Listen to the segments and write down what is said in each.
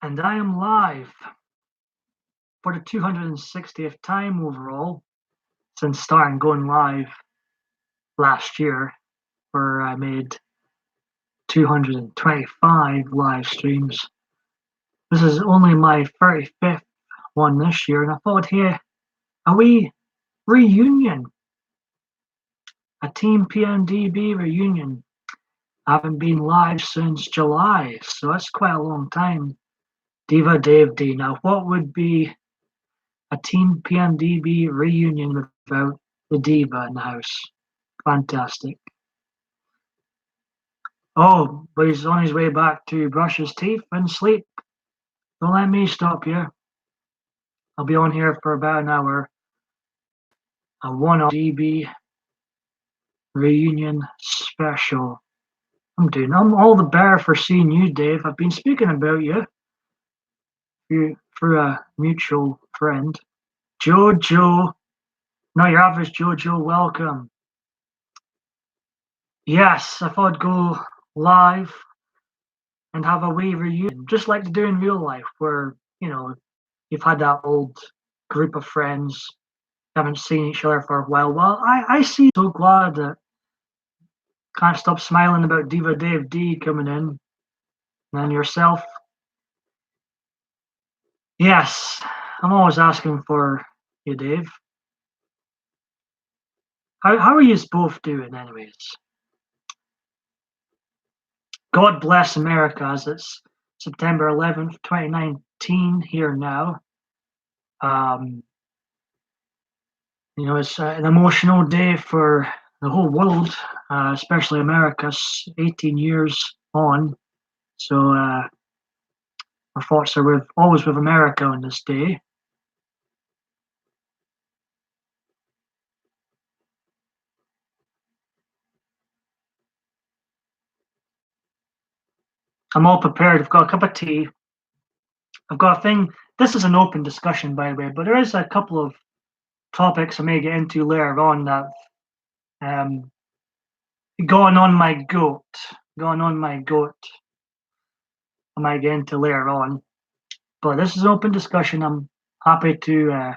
And I am live for the 260th time overall since starting going live last year, where I made 225 live streams. This is only my 35th one this year, and I thought, hey, a wee reunion, a Team PMDB reunion. I haven't been live since July, so that's quite a long time. Diva Dave D. Now, what would be a Team PMDB reunion without the Diva in the house? Fantastic. Oh, but he's on his way back to brush his teeth and sleep. Don't let me stop you. I'll be on here for about an hour. A 1 GB reunion special. I'm all the better for seeing you, Dave. I've been speaking about you through a mutual friend. Jojo. Not your average Jojo, welcome. Yes, I thought I'd go live and have a wee reunion, just like to do in real life, where, you've had that old group of friends, haven't seen each other for a while. Well, I see, so glad that can't stop smiling about Diva Dave D coming in. And yourself. Yes, I'm always asking for you, Dave. How are you both doing, anyways? God bless America, as it's September 11th, 2019 here now. It's an emotional day for the whole world, especially America's 18 years on. So our thoughts are always with America on this day. I'm all prepared. I've got a cup of tea. I've got a thing. This is an open discussion, by the way, but there is a couple of topics I may get into later on that going on my goat. I might get into later on. But this is an open discussion. I'm happy to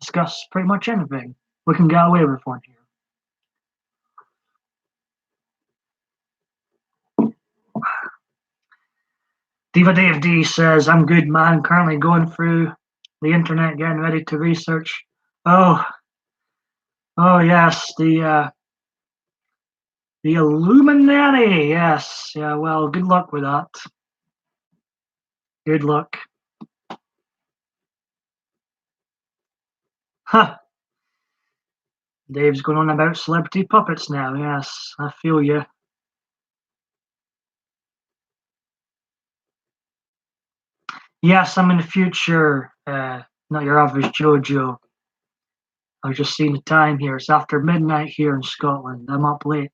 discuss pretty much anything we can get away with one here. Diva Dave D says, I'm good, man. Currently going through the internet, getting ready to research. Oh yes, the Illuminati. Yes, yeah. Well, good luck with that. Good luck. Huh. Dave's going on about celebrity puppets now. Yes, I feel you. Yes, I'm in the future. Not your average Jojo. I've just seen the time here. It's after midnight here in Scotland. I'm up late.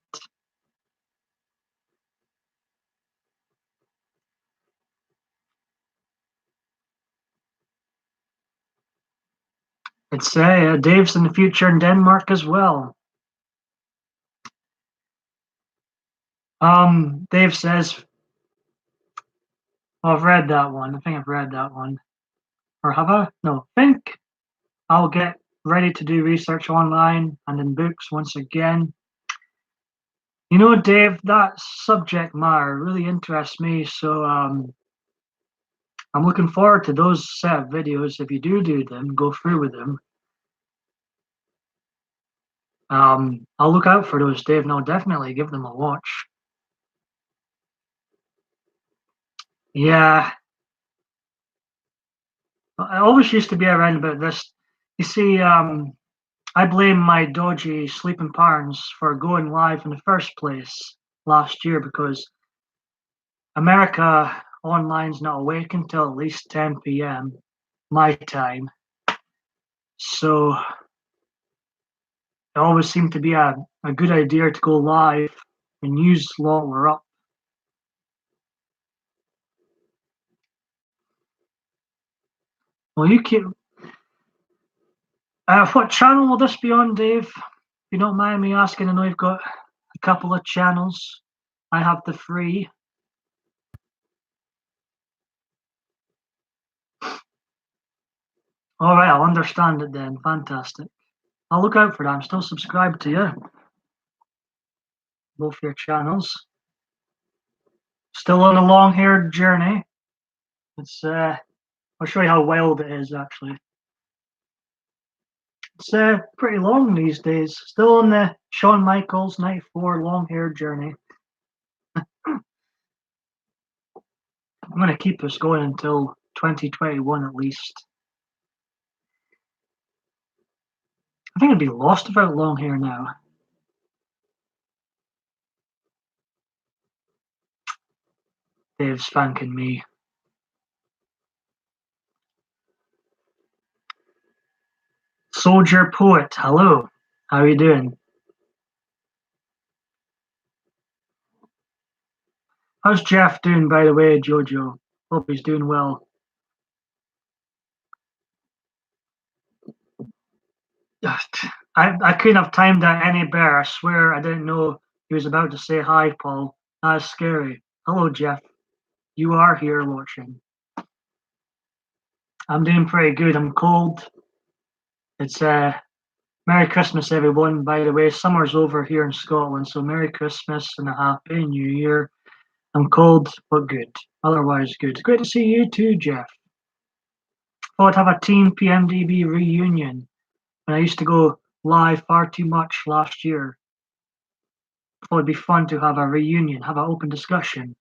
It's Dave's in the future in Denmark as well. Dave says, I've read that one. I think I've read that one. Or have I? No, I think I'll get ready to do research online and in books once again. You know, Dave, that subject matter really interests me. So I'm looking forward to those set of videos. If you do them, go through with them. I'll look out for those, Dave, and I'll definitely give them a watch. Yeah, I always used to be around about this. You see, I blame my dodgy sleeping patterns for going live in the first place last year because America online's not awake until at least 10 p.m. my time. So it always seemed to be a good idea to go live when news lot were up. Well, you keep. What channel will this be on, Dave? If you don't mind me asking, I know you've got a couple of channels. I have the 3. All right, I'll understand it then. Fantastic. I'll look out for that. I'm still subscribed to you, both your channels. Still on a long-haired journey. It's I'll show you how wild it is actually. It's pretty long these days. Still on the Shawn Michaels 94 long-haired journey. I'm gonna keep this going until 2021 at least. I think I'd be lost without long hair now. Dave's thanking me. Soldier Poet, hello. How are you doing? How's Jeff doing, by the way, Jojo? Hope he's doing well. I couldn't have timed that any better. I swear I didn't know he was about to say hi, Paul. That's scary. Hello, Jeff. You are here watching. I'm doing pretty good. I'm cold. It's Merry Christmas, everyone. By the way, summer's over here in Scotland, so Merry Christmas and a Happy New Year. I'm cold, but good. Otherwise, good. Great to see you too, Jeff. Thought I'd have a Team PMDB reunion. And I used to go live far too much last year. Thought it'd be fun to have a reunion, have an open discussion.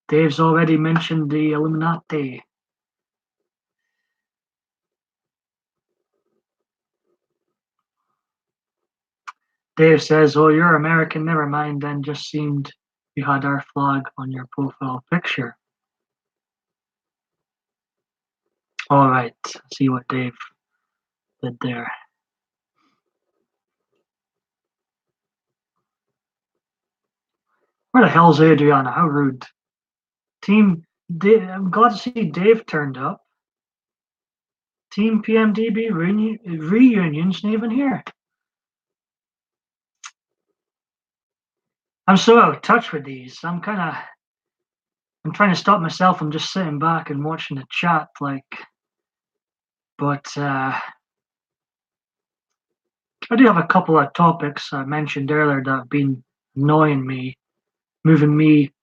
Dave's already mentioned the Illuminati. Dave says, "Oh, you're American. Never mind. Then just seemed you had our flag on your profile picture." All right. See what Dave did there. Where the hell's Adriana? How rude. Team, I'm glad to see Dave turned up. Team PMDB reunion's not even here. I'm so out of touch with these. I'm trying to stop myself from just sitting back and watching the chat, but I do have a couple of topics I mentioned earlier that have been annoying me, moving me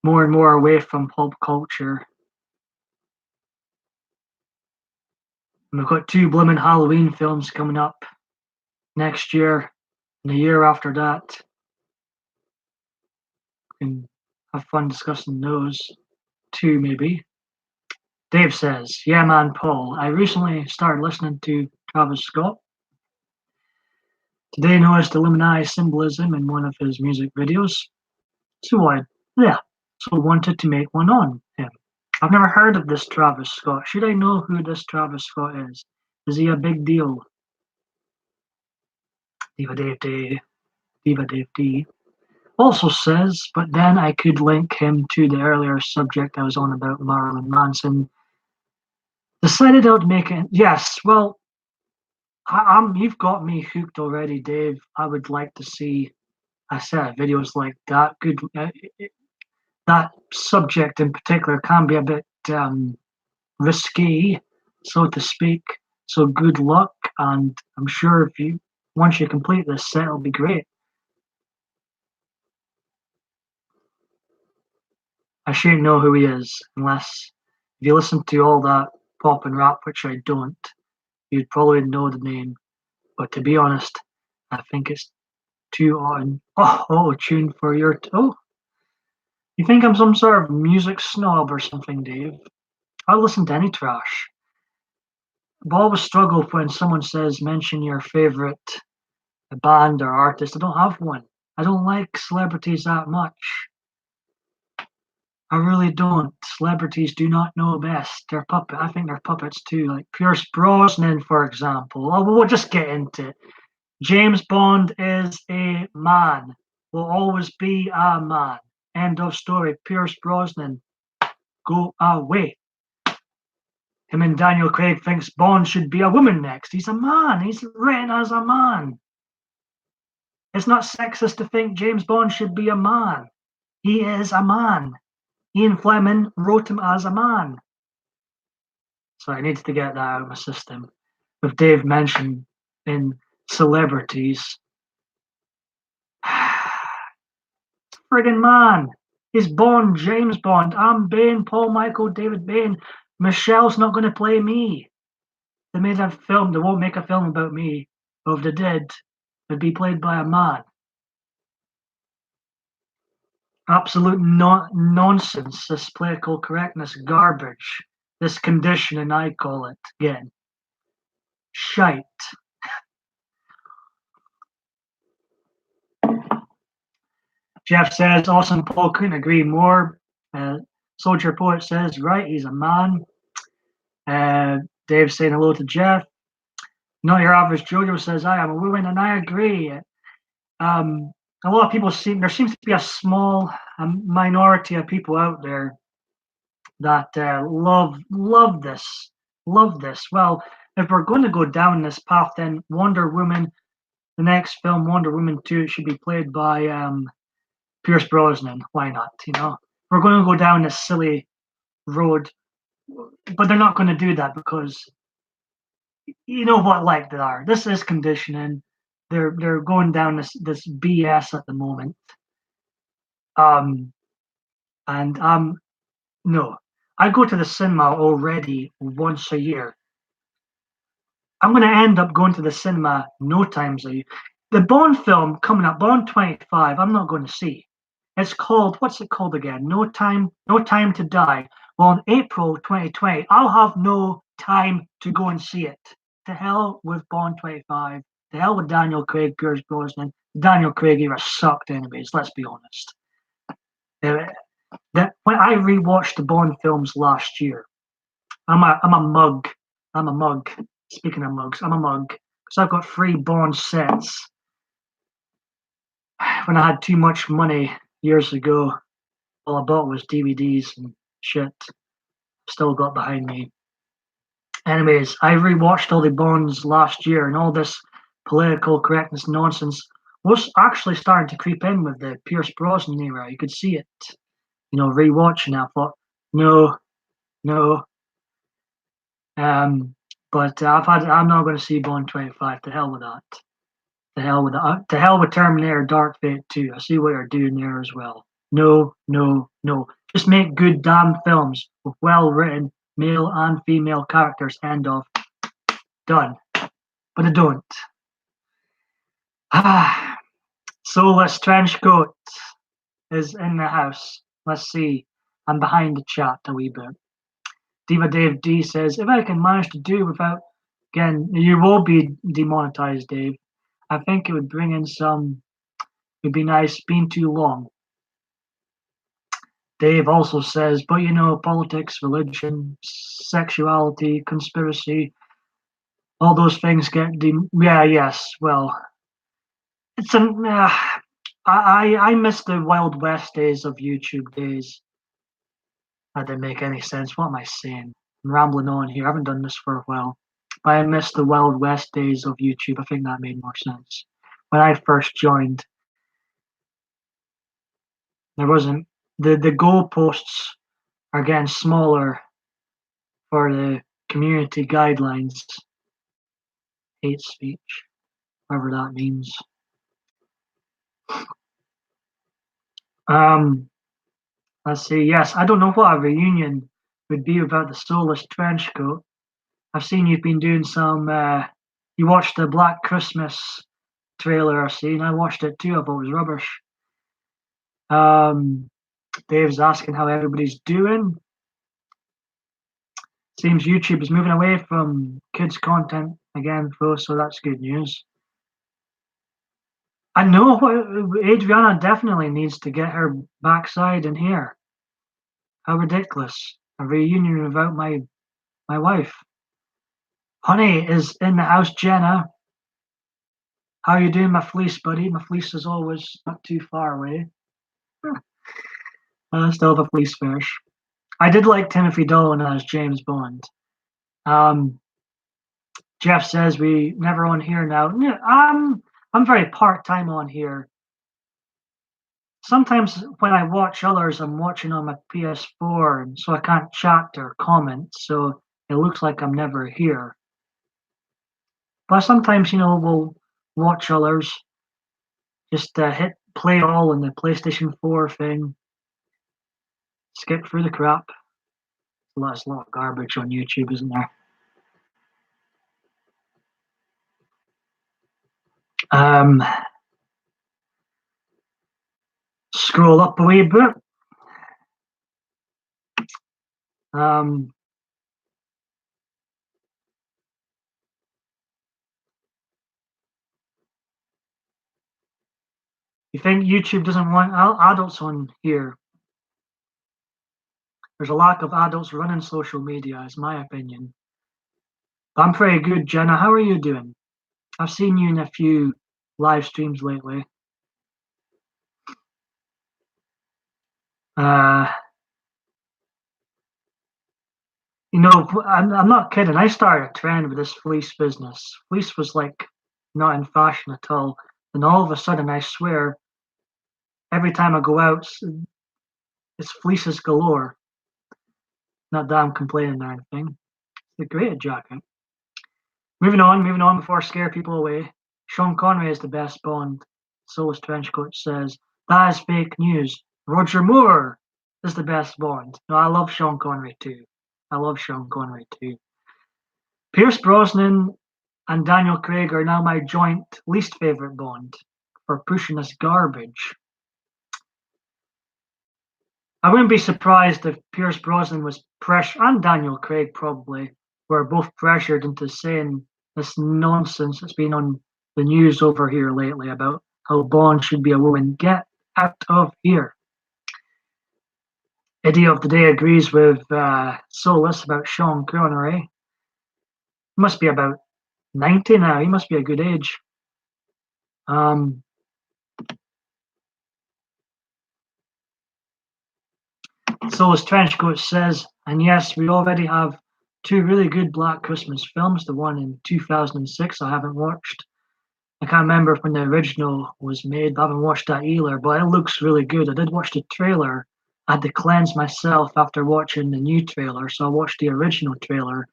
more and more away from pop culture. And we've got two blooming Halloween films coming up next year and the year after that. We can have fun discussing those too, maybe. Dave says, "Yeah, man, Paul. I recently started listening to Travis Scott. Today noticed Illuminati symbolism in one of his music videos. So wanted to make one on him. I've never heard of this Travis Scott. Should I know who this Travis Scott is? Is he a big deal?" Diva Dave D. Diva Dave D. Also says, but then I could link him to the earlier subject I was on about Marilyn Manson. Decided I'd make it. Yes, well, you've got me hooked already, Dave. I would like to see a set of videos like that. Good, that subject in particular can be a bit risky, so to speak. So good luck, and I'm sure once you complete this set, it'll be great. I shouldn't know who he is unless if you listen to all that pop and rap, which I don't, you'd probably know the name. But to be honest, I think it's too on. Oh, tune for your. You think I'm some sort of music snob or something, Dave? I listen to any trash. I've always struggled when someone says mention your favorite band or artist. I don't have one. I don't like celebrities that much. I really don't. Celebrities do not know best. They're puppet. I think they're puppets too. Like Pierce Brosnan, for example. Oh, we'll just get into it. James Bond is a man. Will always be a man. End of story. Pierce Brosnan, go away. Him and Daniel Craig thinks Bond should be a woman next. He's a man. He's written as a man. It's not sexist to think James Bond should be a man. He is a man. Ian Fleming wrote him as a man. So I need to get that out of my system. With Dave mentioned in celebrities, friggin' man. He's Bond, James Bond. I'm Bane, Paul Michael, David Bane. Michelle's not going to play me. They made a film. They won't make a film about me. But if they did, it'd be played by a man. Absolute nonsense. This political correctness garbage. This conditioning, I call it again. Shite. Jeff says, awesome, Paul. Couldn't agree more. Soldier Poet says, right, he's a man. Dave saying hello to Jeff. Not your average Jojo says, I am a woman, and I agree. A lot of people there seems to be a small minority of people out there that love this. Well, if we're going to go down this path, then Wonder Woman, the next film, Wonder Woman 2, should be played by Pierce Brosnan. Why not? We're going to go down this silly road, but they're not going to do that because you know what like they are. This is conditioning. They're going down this BS at the moment. And no, I go to the cinema already once a year. I'm going to end up going to the cinema no times a year. The Bond film coming up, Bond 25, I'm not going to see. It's called, what's it called again? No Time to Die. Well, in April 2020, I'll have no time to go and see it. To hell with Bond 25. To hell with Daniel Craig, Pierce Brosnan. Daniel Craig era sucked anyways, let's be honest. When I rewatched the Bond films last year, I'm a mug. I'm a mug. Speaking of mugs, I'm a mug. Because I've got 3 Bond sets. When I had too much money years ago, all I bought was DVDs and shit. Still got behind me. Anyways, I rewatched all the Bonds last year, and all this political correctness nonsense was actually starting to creep in with the Pierce Brosnan era. You could see it. Rewatching it, I thought, no. But I'm not going to see Bond 25. To hell with that. To hell with that. To hell with Terminator Dark Fate 2. I see what you're doing there as well. No. Just make good damn films with well-written male and female characters. End of. Done. But I don't. Soulless Trenchcoat is in the house. Let's see. I'm behind the chat a wee bit. Diva Dave D says, if I can manage to do without, again, you will be demonetized, Dave. I think it would bring in some, it'd be nice, being too long. Dave also says, but politics, religion, sexuality, conspiracy, all those things get yes, well, it's I miss the Wild West days of YouTube days. That didn't make any sense. What am I saying? I'm rambling on here. I haven't done this for a while. But I miss the Wild West days of YouTube. I think that made more sense. When I first joined, there wasn't the goalposts are getting smaller for the community guidelines. Hate speech, whatever that means. Let's see. Yes, I don't know what a reunion would be without the soulless trench coat. I've seen you've been doing some. You watched the Black Christmas trailer I've seen. I watched it too. I thought it was rubbish. Dave's asking how everybody's doing. Seems YouTube is moving away from kids' content again, though, so that's good news. I know Adriana definitely needs to get her backside in here. How ridiculous. A reunion without my wife. Honey is in the house, Jenna. How you doing, my fleece, buddy? My fleece is always not too far away. I still have a fleece fish. I did like Timothy Dolan as James Bond. Jeff says we never on here now. I'm very part-time on here. Sometimes when I watch others, I'm watching on my PS4, and so I can't chat or comment. So it looks like I'm never here. But sometimes, we'll watch others, just hit play all on the PlayStation 4 thing, skip through the crap. There's a lot of garbage on YouTube, isn't there? Scroll up a wee bit. You think YouTube doesn't want adults on here? There's a lack of adults running social media, is my opinion. I'm pretty good, Jenna. How are you doing? I've seen you in a few live streams lately. I'm not kidding. I started a trend with this fleece business. Fleece was like not in fashion at all. And all of a sudden, I swear, every time I go out, it's fleeces galore. Not that I'm complaining or anything. It's a great jacket. Moving on before I scare people away. Sean Connery is the best Bond. Soulless Trenchcoat says, that is fake news. Roger Moore is the best Bond. No, I love Sean Connery too. Pierce Brosnan and Daniel Craig are now my joint least favourite Bond for pushing this garbage. I wouldn't be surprised if Pierce Brosnan was pressured, and Daniel Craig probably, were both pressured into saying this nonsense that's been on the news over here lately about how Bond should be a woman. Get out of here. Idiot of the Day agrees with Solus about Sean Connery. He must be about 90 now. He must be a good age. Solus Trenchcoat says, and yes, we already have two really good Black Christmas films. The one in 2006 I haven't watched. I can't remember when the original was made. I haven't watched that either, but it looks really good. I did watch the trailer. I had to cleanse myself after watching the new trailer, so I watched the original trailer,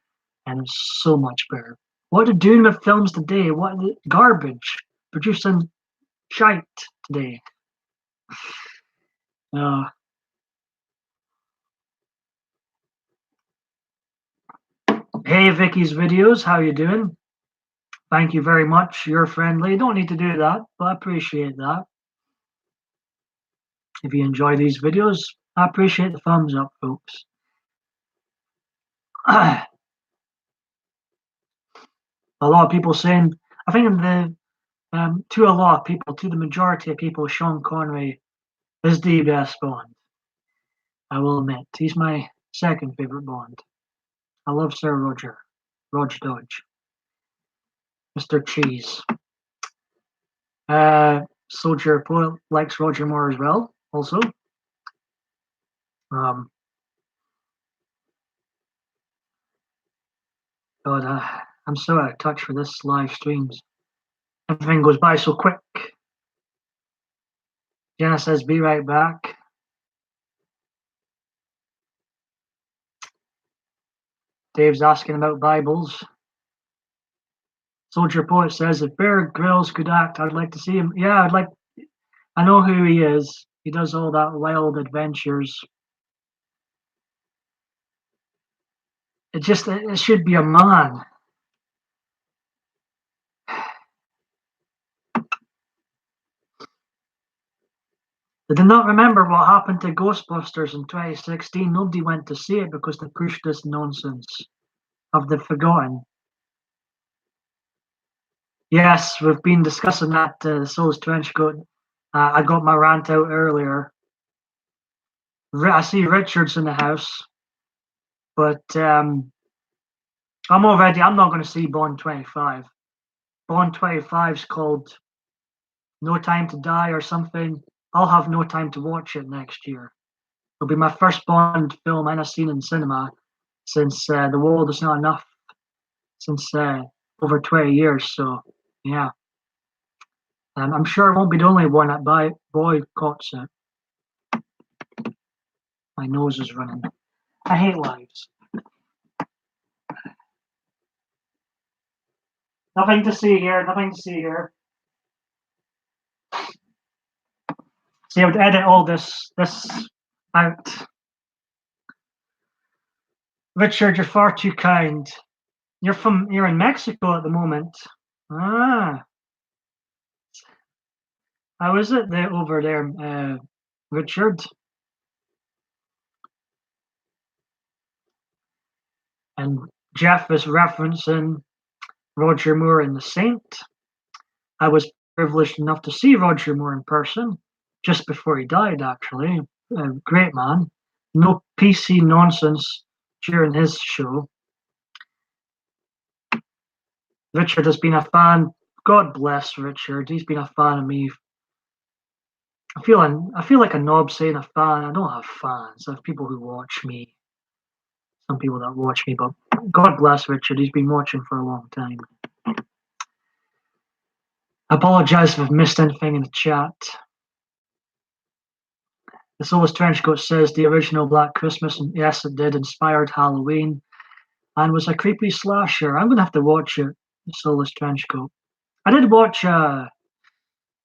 and it's so much better. What are they doing with films today? What garbage? Producing shite today. Hey, Vicky's videos, how you doing? Thank you very much. You're friendly. You don't need to do that, but I appreciate that. If you enjoy these videos, I appreciate the thumbs up, folks. A lot of people saying, I think to a lot of people, to the majority of people, Sean Connery is the best Bond. I will admit, he's my second favorite Bond. I love Sir Roger Dodge, Mr. Cheese. Soldier Poet likes Roger Moore as well, also. God, I'm so out of touch for this live streams. Everything goes by so quick. Jenna says, be right back. Dave's asking about Bibles. Soldier Poet says, if Bear Grylls could act, I'd like to see him. Yeah, I know who he is. He does all that wild adventures. It should be a man. They did not remember what happened to Ghostbusters in 2016. Nobody went to see it because they pushed this nonsense. Have they forgotten? Yes, we've been discussing that, Souls Trenchcoat. I got my rant out earlier. I see Richard's in the house, but I'm not going to see Bond 25. Bond 25 is called No Time to Die or something. I'll have no time to watch it next year. It'll be my first Bond film I've seen in cinema since The World Is Not Enough, since over 20 years. So, yeah. I'm sure I won't be the only one that boycotts it. My nose is running. I hate lives. Nothing to see here. Nothing to see here. See, I would edit all this out. Richard, you're far too kind. You're in Mexico at the moment. Ah, how is it there over there, Richard? And Jeff is referencing Roger Moore in The Saint. I was privileged enough to see Roger Moore in person just before he died, actually. A great man. No PC nonsense during his show. Richard has been a fan. God bless Richard. He's been a fan of me. I feel like a knob saying a fan. I don't have fans. I have people who watch me. Some people that watch me, but God bless Richard. He's been watching for a long time. I apologize if I've missed anything in the chat. The Soulless Trenchcoat says the original Black Christmas, and yes, it did, inspired Halloween and was a creepy slasher. I'm going to have to watch it, The Soulless Trenchcoat. I did watch a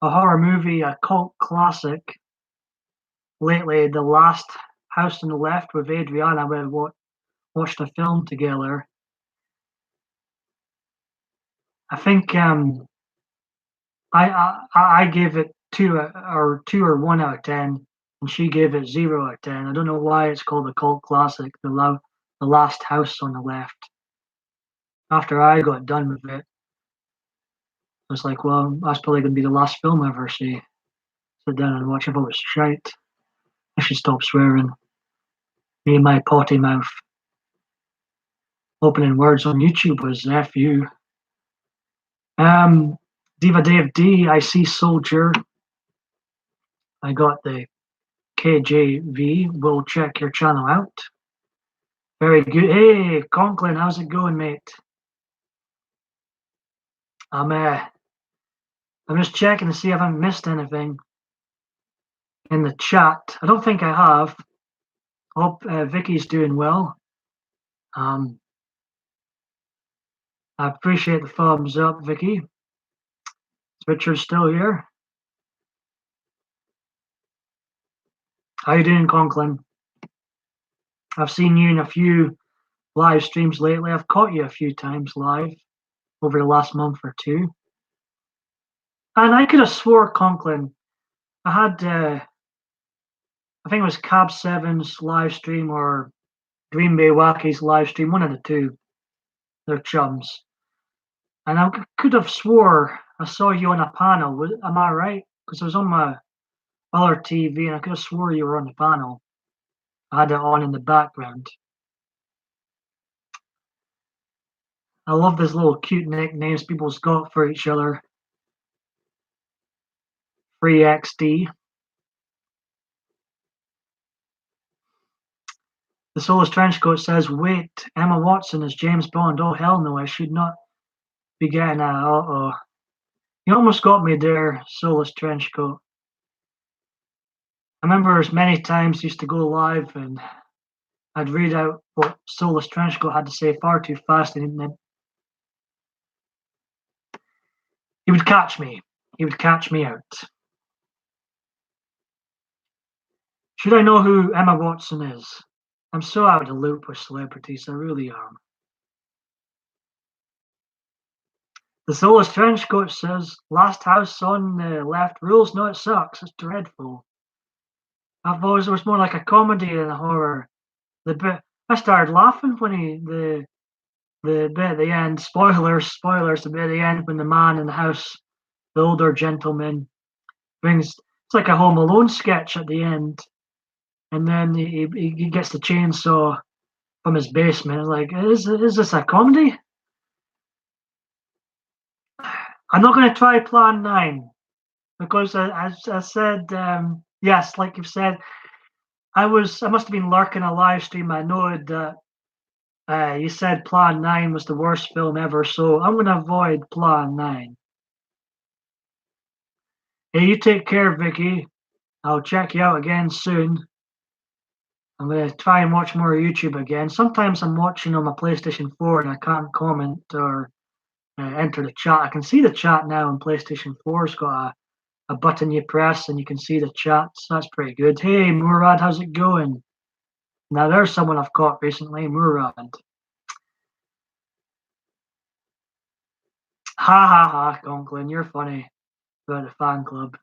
horror movie, a cult classic, lately, The Last House on the Left with Adriana. We watched a film together. I think I gave it two or 1 out of 10, and she gave it 0 out of 10. I don't know why it's called a cult classic. The Last House on the Left. After I got done with it, I was like, well, that's probably gonna be the last film I ever see. Sit down and watch it. It was shite. I should stop swearing. Me and my potty mouth. Opening words on YouTube was F you. Diva Dave D, I see Soldier. I got the KJV. We'll check your channel out. Very good. Hey, Conklin, how's it going, mate? I'm just checking to see if I've missed anything in the chat. I don't think I have. Hope Vicky's doing well. I appreciate the thumbs up, Vicky. Is Richard still here? How you doing, Conklin? I've seen you in a few live streams lately. I've caught you a few times live over the last month or two. And I could have swore, Conklin, I had, I think it was Cab 7's live stream or Green Bay Wacky's live stream, one of the two. They're chums. And I could have swore I saw you on a panel. Am I right? Because I was on my other TV and I could have swore you were on the panel. I had it on in the background. I love these little cute nicknames people's got for each other. Free XD. The Soulless Trenchcoat says, wait, Emma Watson is James Bond. Oh, hell no, I should not be getting that. Uh-oh. You almost got me there, Soulless Trenchcoat. I remember as many times I used to go live and I'd read out what Soulless Trenchcoat had to say far too fast, and he would catch me. He would catch me out. Should I know who Emma Watson is? I'm so out of the loop with celebrities, I really am. The Soulless Trenchcoat says, last house on the left rules. No, it sucks. It's dreadful. I've always, it was more like a comedy than a horror. I started laughing when the bit at the end, spoilers, the bit at the end when the man in the house, the older gentleman, it's like a Home Alone sketch at the end, and then he gets the chainsaw from his basement. Like, is this a comedy? I'm not going to try Plan 9 because as I said, yes, like you've said, I must have been lurking a live stream. I noted that you said Plan 9 was the worst film ever, so I'm going to avoid Plan 9. Hey, you take care, Vicky. I'll check you out again soon. I'm going to try and watch more YouTube again. Sometimes I'm watching on my PlayStation 4 and I can't comment or enter the chat. I can see the chat now, and PlayStation 4's got a button you press and you can see the chat. So that's pretty good. Hey, Murad, how's it going? Now there's someone I've caught recently, Murad. Ha ha ha, Conklin, you're funny about the fan club.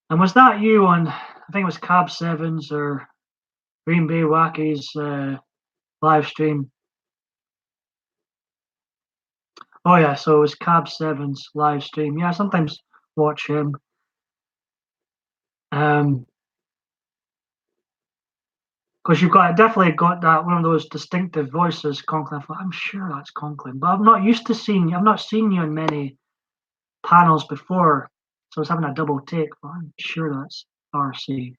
And was that you on, I think it was Cab Sevens or Green Bay Wacky's live stream? Oh yeah, so it was Cab Sevens live stream. Yeah, I sometimes watch him. Because you've got definitely got that one of those distinctive voices, Conklin. I'm sure that's Conklin, but I'm not used to seeing you. I've not seen you in many panels before, so I was having a double take. But I'm sure that's RC.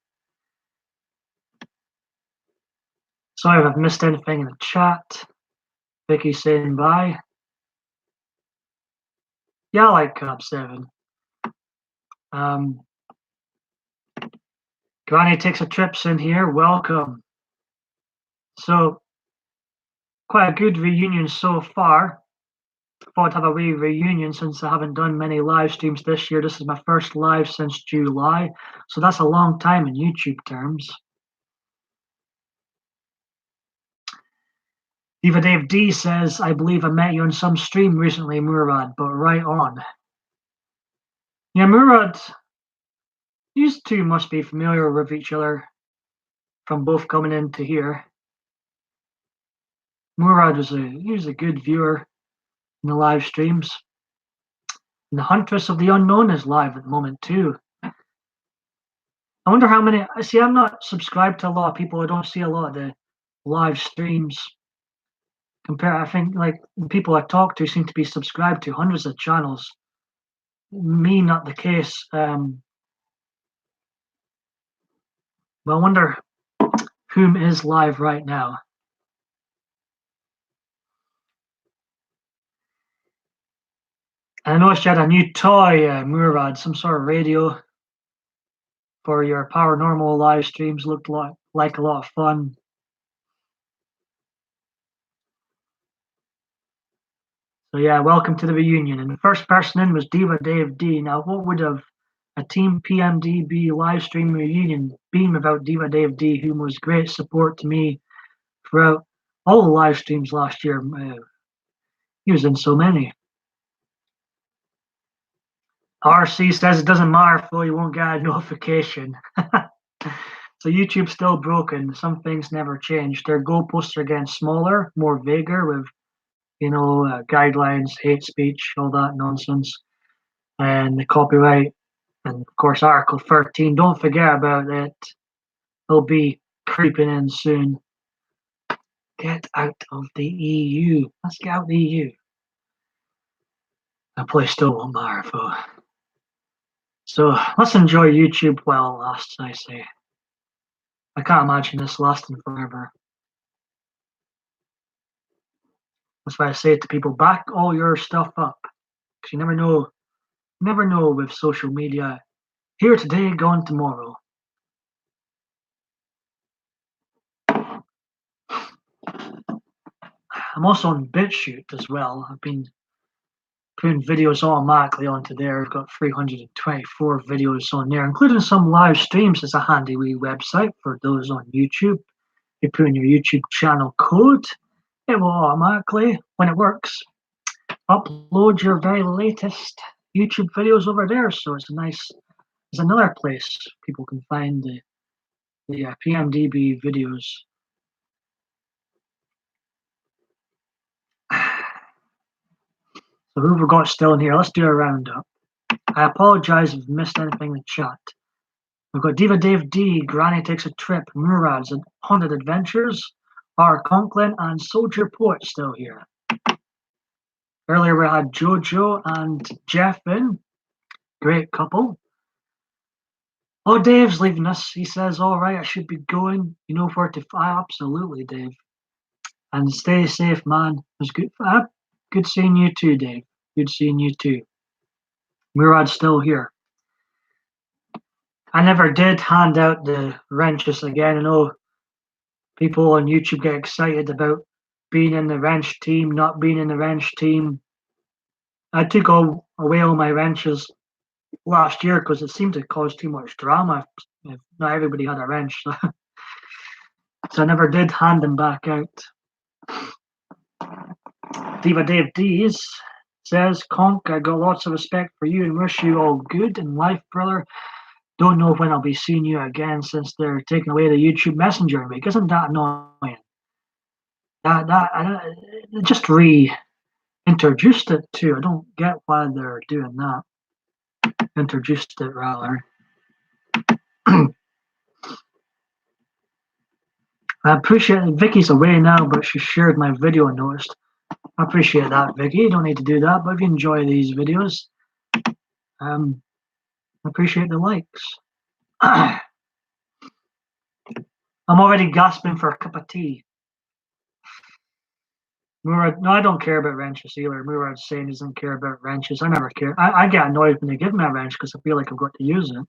Sorry if I've missed anything in the chat. Vicky saying bye. Yeah, I like Cab 7. Granny takes a trips in here. Welcome. So, quite a good reunion so far. Thought I'd have a wee reunion since I haven't done many live streams this year. This is my first live since July, so that's a long time in YouTube terms. Diva Dave D says, I believe I met you on some stream recently, Murad, but right on. Yeah, Murad, you two must be familiar with each other from both coming into here. Murad was a good viewer in the live streams. And the Huntress of the Unknown is live at the moment too. I wonder how many. See, I'm not subscribed to a lot of people. I don't see a lot of the live streams. I think like the people I talk to seem to be subscribed to hundreds of channels. Me, not the case. But I wonder whom is live right now. I noticed you had a new toy, Murad, some sort of radio for your paranormal live streams. Looked like a lot of fun. So yeah, welcome to the reunion. And the first person in was Diva Dave D. Now, what would have a Team PMDB live stream reunion been without Diva Dave D, who was great support to me throughout all the live streams last year? He was in so many. RC says it doesn't matter, Phil, you won't get a notification. So YouTube's still broken. Some things never change. Their goalposts are getting smaller, more vaguer with, guidelines, hate speech, all that nonsense, and the copyright, and of course Article 13. Don't forget about it. They'll be creeping in soon. Get out of the EU. Let's get out of the EU. That place still won't matter, Phil. So let's enjoy YouTube while it lasts, I say. I can't imagine this lasting forever. That's why I say to people, back all your stuff up. Because you never know with social media. Here today, gone tomorrow. I'm also on BitChute as well. I've been putting videos automatically onto there. I've got 324 videos on there, including some live streams. It's a handy wee website for those on YouTube. You put in your YouTube channel code, it will automatically, when it works, upload your very latest YouTube videos over there. So it's another place people can find the PMDB videos. So who we've got still in here? Let's do a roundup. I apologize if I've missed anything in the chat. We've got Diva Dave D, Granny Takes a Trip, Murad's Haunted Adventures, R. Conklin, and Soldier Poet still here. Earlier we had Jojo and Jeff in. Great couple. Oh, Dave's leaving us. He says, all right, I should be going. You know where to find. Absolutely, Dave. And stay safe, man. It was good. Good seeing you too, Dave. Good seeing you too. Murad's still here. I never did hand out the wrenches again. I know people on YouTube get excited about being in the wrench team, not being in the wrench team. I took away all my wrenches last year because it seemed to cause too much drama if not everybody had a wrench. So I never did hand them back out. Diva Dave D's says, Conk, I got lots of respect for you and wish you all good in life, brother. Don't know when I'll be seeing you again since they're taking away the YouTube Messenger week. Isn't that annoying? They just reintroduced it too. I don't get why they're doing that. Introduced it rather. I appreciate it. Vicky's away now, but she shared my video and noticed. I appreciate that, Vicky. You don't need to do that, but if you enjoy these videos, I appreciate the likes. I'm already gasping for a cup of tea. Murad, no, I don't care about wrenches either. Murad's saying he doesn't care about wrenches. I never care. I get annoyed when they give me a wrench because I feel like I've got to use it.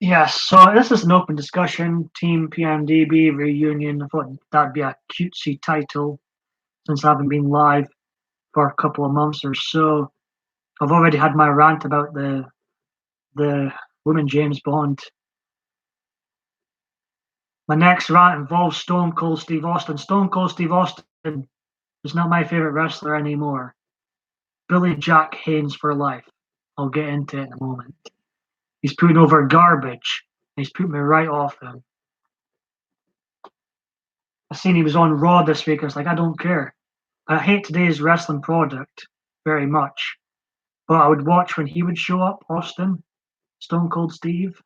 Yes, so this is an open discussion. Team PMDB Reunion. I thought that'd be a cutesy title since I haven't been live for a couple of months or so. I've already had my rant about the woman James Bond. My next rant involves Stone Cold Steve Austin. Stone Cold Steve Austin is not my favorite wrestler anymore. Billy Jack Haynes for life. I'll get into it in a moment. He's putting over garbage. He's put me right off him. I seen he was on Raw this week. I was like, I don't care. I hate today's wrestling product very much. But I would watch when he would show up, Austin, Stone Cold Steve.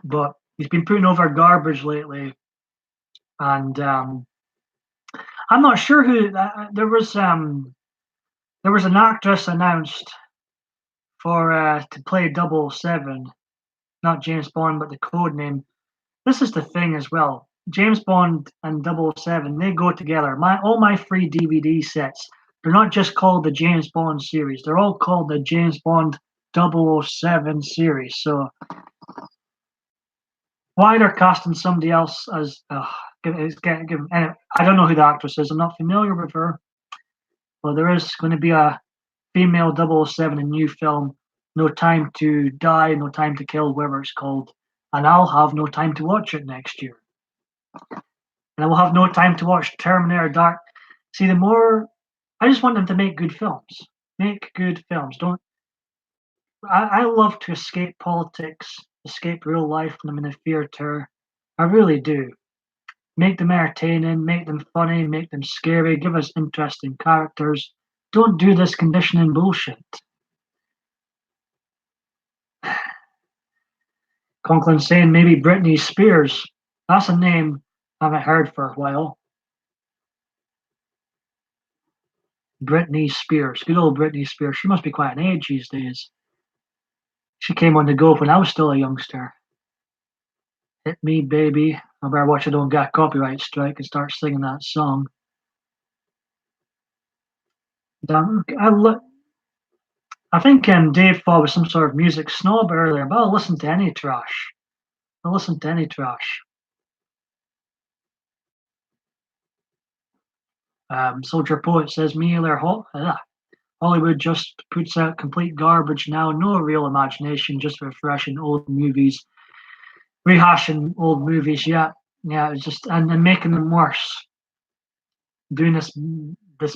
But he's been putting over garbage lately. And I'm not sure who there was an actress announced for to play 007, not James Bond, but the code name. This is the thing as well. James Bond and 007, they go together. All my free DVD sets, they're not just called the James Bond series. They're all called the James Bond 007 series. So why they're casting somebody else as anyway, I don't know who the actress is. I'm not familiar with her. But there is going to be a female 007 in new film, No Time to Die, No Time to Kill, whatever it's called. And I'll have no time to watch it next year. And I will have no time to watch Terminator Dark. See, I just want them to make good films. Make good films. Don't. I love to escape politics, escape real life when I'm in a theater. I really do. Make them entertaining, make them funny, make them scary, give us interesting characters. Don't do this conditioning bullshit. Conklin saying maybe Britney Spears. That's a name I haven't heard for a while. Britney Spears. Good old Britney Spears. She must be quite an age these days. She came on the go when I was still a youngster. Hit me, baby. I better watch I don't get a copyright strike and start singing that song. I think Dave thought was some sort of music snob earlier, but I'll listen to any trash. I'll listen to any trash. Soldier Poet says, Hollywood just puts out complete garbage now. No real imagination, just refreshing old movies, rehashing old movies. Yeah, it's just and making them worse. Doing this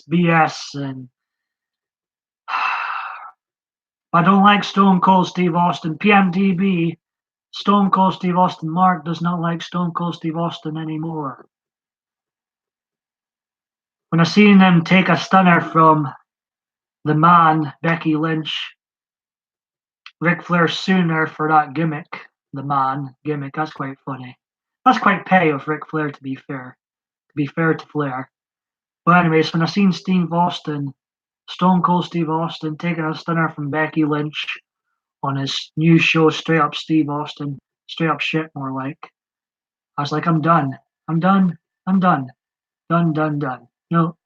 BS and I don't like Stone Cold Steve Austin. PMDB, Stone Cold Steve Austin. Mark does not like Stone Cold Steve Austin anymore. When I seen them take a stunner from the man, Becky Lynch, Ric Flair sooner for that gimmick, the man gimmick, that's quite funny. That's quite petty of Ric Flair to be fair. To be fair to Flair. But anyways, when I seen Steve Austin, Stone Cold Steve Austin, taking a stunner from Becky Lynch on his new show, Straight Up Steve Austin, straight up shit more like. I was like, I'm done. I'm done. I'm done. Done, done, done. Nope.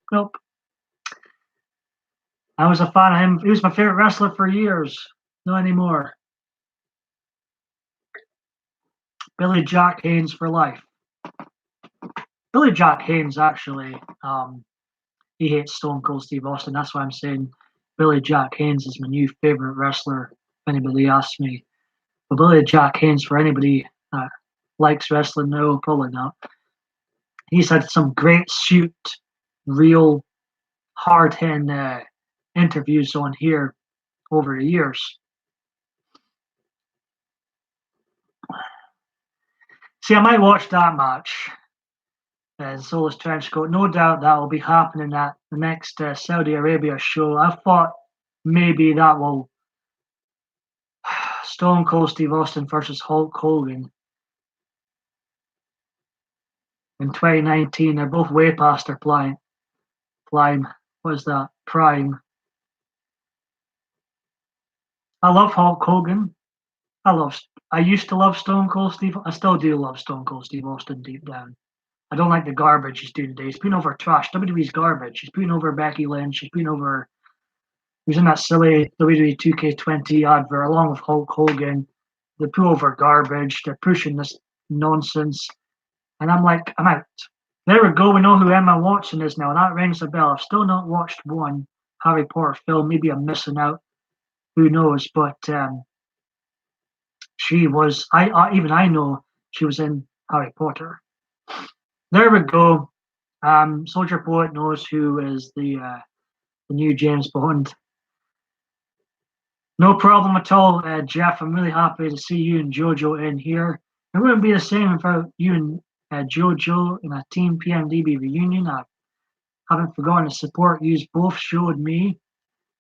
I was a fan of him. He was my favorite wrestler for years. Not anymore. Billy Jack Haynes for life. Billy Jack Haynes actually, he hates Stone Cold Steve Austin. That's why I'm saying Billy Jack Haynes is my new favorite wrestler. If anybody asks me, but Billy Jack Haynes, for anybody that likes wrestling, no, probably not. He's had some great shoot, real hard hitting interviews on here over the years. See, I might watch that match. Soulless Trenchcoat. No doubt that will be happening at the next Saudi Arabia show. I thought maybe that will Stone Cold Steve Austin versus Hulk Hogan in 2019. They're both way past their prime. What is that? Prime. I love Hulk Hogan. I used to love Stone Cold Steve. I still do love Stone Cold Steve Austin deep down. I don't like the garbage he's doing today. He's putting over trash. WWE's garbage. He's putting over Becky Lynch. He's putting over. He was in that silly WWE 2K20 advert along with Hulk Hogan. They put over garbage. They're pushing this nonsense. And I'm like, I'm out. There we go. We know who Emma Watson is now. And that rings a bell. I've still not watched one Harry Potter film. Maybe I'm missing out. Who knows? But she was. Even I know she was in Harry Potter. There we go. Soldier Poet knows who is the new James Bond. No problem at all, Jeff. I'm really happy to see you and JoJo in here. It wouldn't be the same without you and JoJo in a Team PMDB reunion. I haven't forgotten the support you both showed me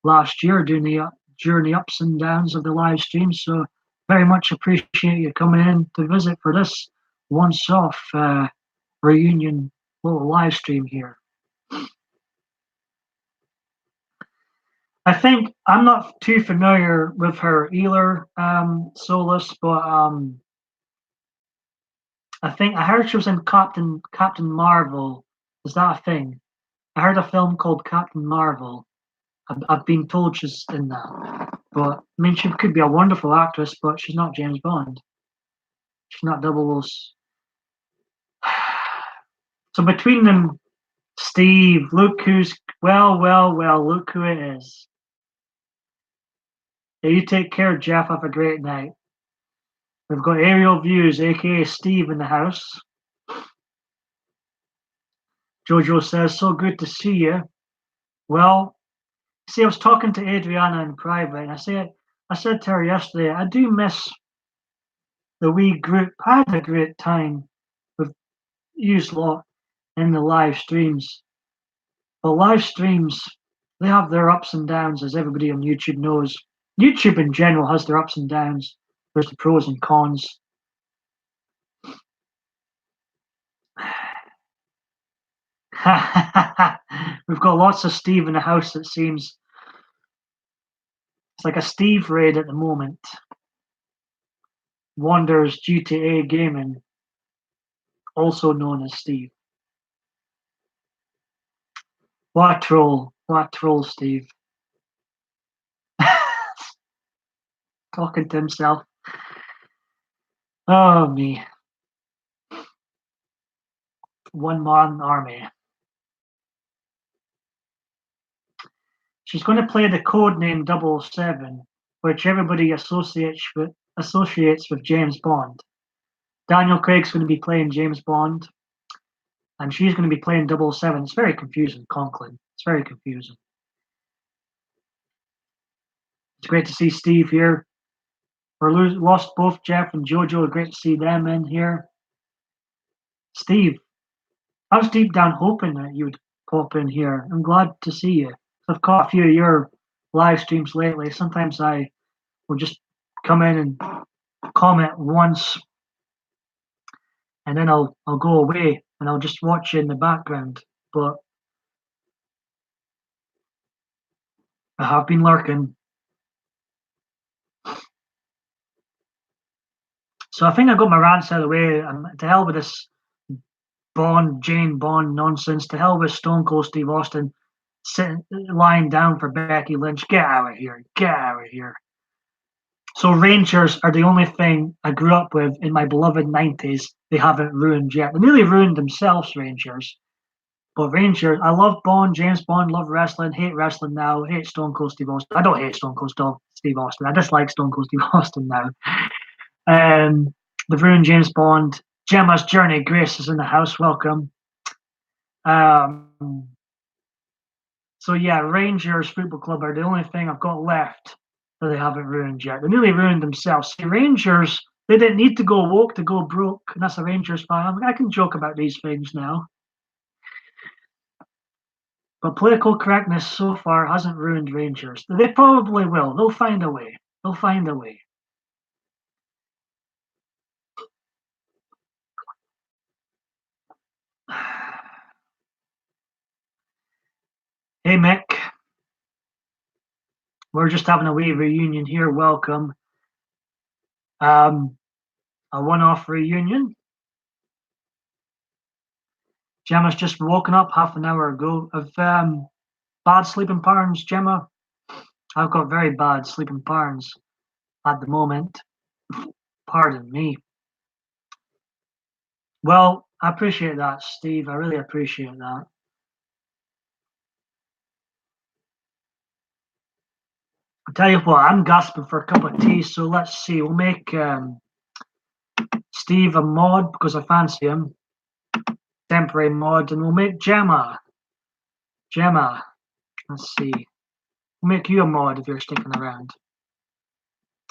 last year during the ups and downs of the live stream. So very much appreciate you coming in to visit for this once-off reunion little live stream here. I think I'm not too familiar with her either, Solus, but I think I heard she was in Captain Marvel. Is that a thing? I heard a film called Captain Marvel. I've been told she's in that, but I mean she could be a wonderful actress, but she's not James Bond. She's not 007. So between them, Steve, look who's well, look who it is. Yeah, you take care, Jeff. Have a great night. We've got Aerial Views, aka Steve, in the house. Jojo says, so good to see you. Well, see, I was talking to Adriana in private, and I said to her yesterday, I do miss the wee group. I had a great time with you lot in the live streams. But live streams, they have their ups and downs, as everybody on YouTube knows. YouTube in general has their ups and downs. There's the pros and cons. We've got lots of Steve in the house, it seems. It's like a Steve raid at the moment. Wonders GTA Gaming, also known as Steve. What troll, Steve. Talking to himself. Oh, me. One-man army. She's going to play the code name 007, which everybody associates with James Bond. Daniel Craig's going to be playing James Bond, and she's going to be playing 007. It's very confusing, Conklin. It's very confusing. It's great to see Steve here. We're lost both Jeff and JoJo. Great to see them in here. Steve, I was deep down hoping that you would pop in here. I'm glad to see you. I've caught a few of your live streams lately. Sometimes I will just come in and comment once, and then I'll go away and I'll just watch you in the background. But I have been lurking. So I think I got my rants out of the way. To hell with this Jane Bond nonsense. To hell with Stone Cold Steve Austin lying down for Becky Lynch. Get out of here. Get out of here. So Rangers are the only thing I grew up with in my beloved 90s they haven't ruined yet. They nearly ruined themselves, Rangers. But Rangers, I love Bond, James Bond, love wrestling, hate wrestling now, hate Stone Cold Steve Austin. I don't hate Stone Cold Steve Austin. I dislike Stone Cold Steve Austin now. They've ruined James Bond. Gemma's Journey, Grace is in the house. Welcome. Um, so yeah, Rangers Football Club are the only thing I've got left that they haven't ruined yet. They nearly ruined themselves. See, Rangers, they didn't need to go woke to go broke, and that's a Rangers fan. I can joke about these things now. But political correctness so far hasn't ruined Rangers. They probably will. They'll find a way. They'll find a way. Hey Mick, we're just having a wee reunion here. Welcome. Um, a one-off reunion. Gemma's just woken up half an hour ago of bad sleeping patterns. Gemma, I've got very bad sleeping patterns at the moment. Pardon me. Well, I appreciate that, Steve. I really appreciate that. I'll tell you what, I'm gasping for a cup of tea, so let's see. We'll make Steve a mod because I fancy him. Temporary mod, and we'll make Gemma. Gemma, let's see. We'll make you a mod if you're sticking around.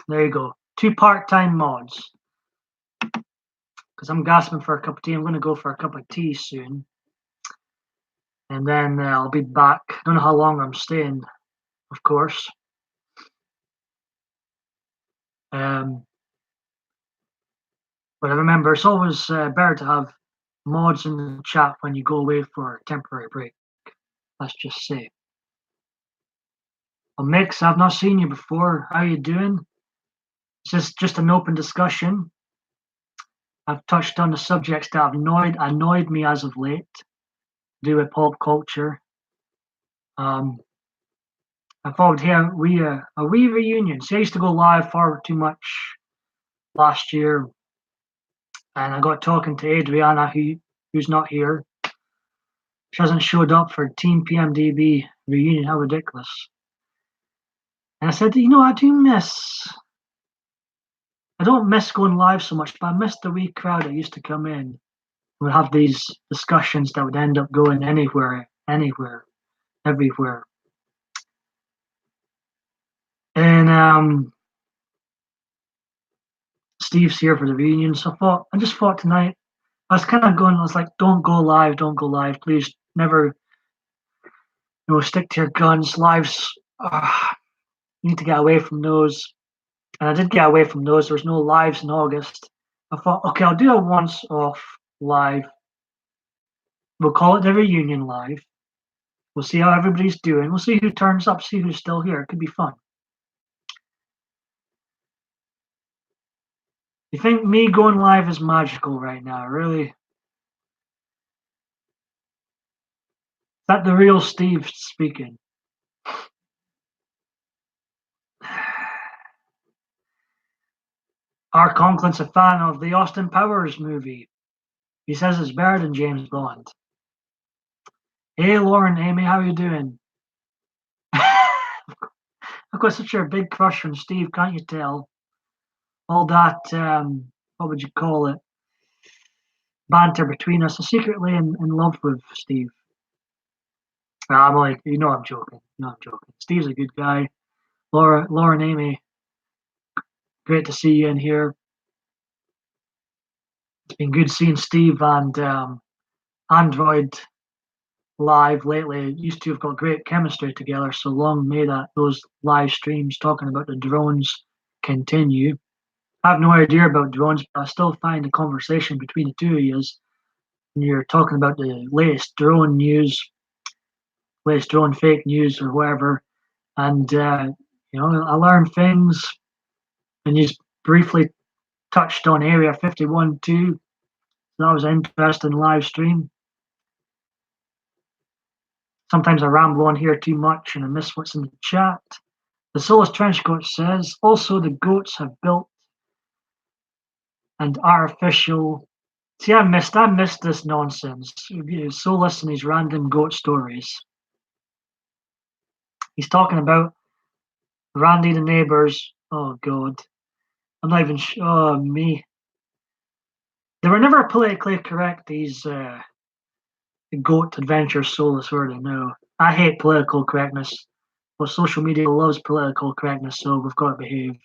There you go. 2 part-time mods. Because I'm gasping for a cup of tea. I'm going to go for a cup of tea soon. And then I'll be back. I don't know how long I'm staying, of course. But I remember it's always better to have mods in the chat when you go away for a temporary break. Let's just say. Well, Mix, I've not seen you before. How you doing? Is this just an open discussion? I've touched on the subjects that have annoyed me as of late, to do with pop culture. I thought here a wee reunion. See, I used to go live far too much last year, and I got talking to Adriana, who's not here. She hasn't showed up for Team PMDB Reunion. How ridiculous! And I said, I don't miss going live so much, but I miss the wee crowd that used to come in. We'd have these discussions that would end up going anywhere, everywhere. And Steve's here for the reunion, so I just thought tonight, I was kind of going, I was like, don't go live, please, never, stick to your guns. Lives, you need to get away from those. And I did get away from those. There was no lives in August. I thought, okay, I'll do a once-off live. We'll call it the reunion live. We'll see how everybody's doing. We'll see who turns up, see who's still here. It could be fun. You think me going live is magical right now, really? Is that the real Steve speaking? Art Conklin's a fan of the Austin Powers movie. He says it's better than James Bond. Hey, Lauren, Amy, how are you doing? I've got such a big crush on Steve, can't you tell? All that, what would you call it? Banter between us. I'm secretly in love with Steve. I'm like, I'm joking. I'm joking. Steve's a good guy. Laura and Amy, great to see you in here. It's been good seeing Steve and Android live lately. Used to have got great chemistry together, so long may those live streams talking about the drones continue. I have no idea about drones, but I still find the conversation between the two of you when you're talking about the latest drone news, latest drone fake news or whatever, and I learned things, and you briefly touched on Area 51 too. So that was an interesting live stream. Sometimes I ramble on here too much and I miss what's in the chat. The Soulless Trenchcoat says, also the goats have built and artificial. See, I missed this nonsense. Soulless and these random goat stories. He's talking about Randy the neighbors. Oh God, I'm not even. Oh me. They were never politically correct. These goat adventure soulless were they? No, I hate political correctness. But social media loves political correctness, so we've got to behave.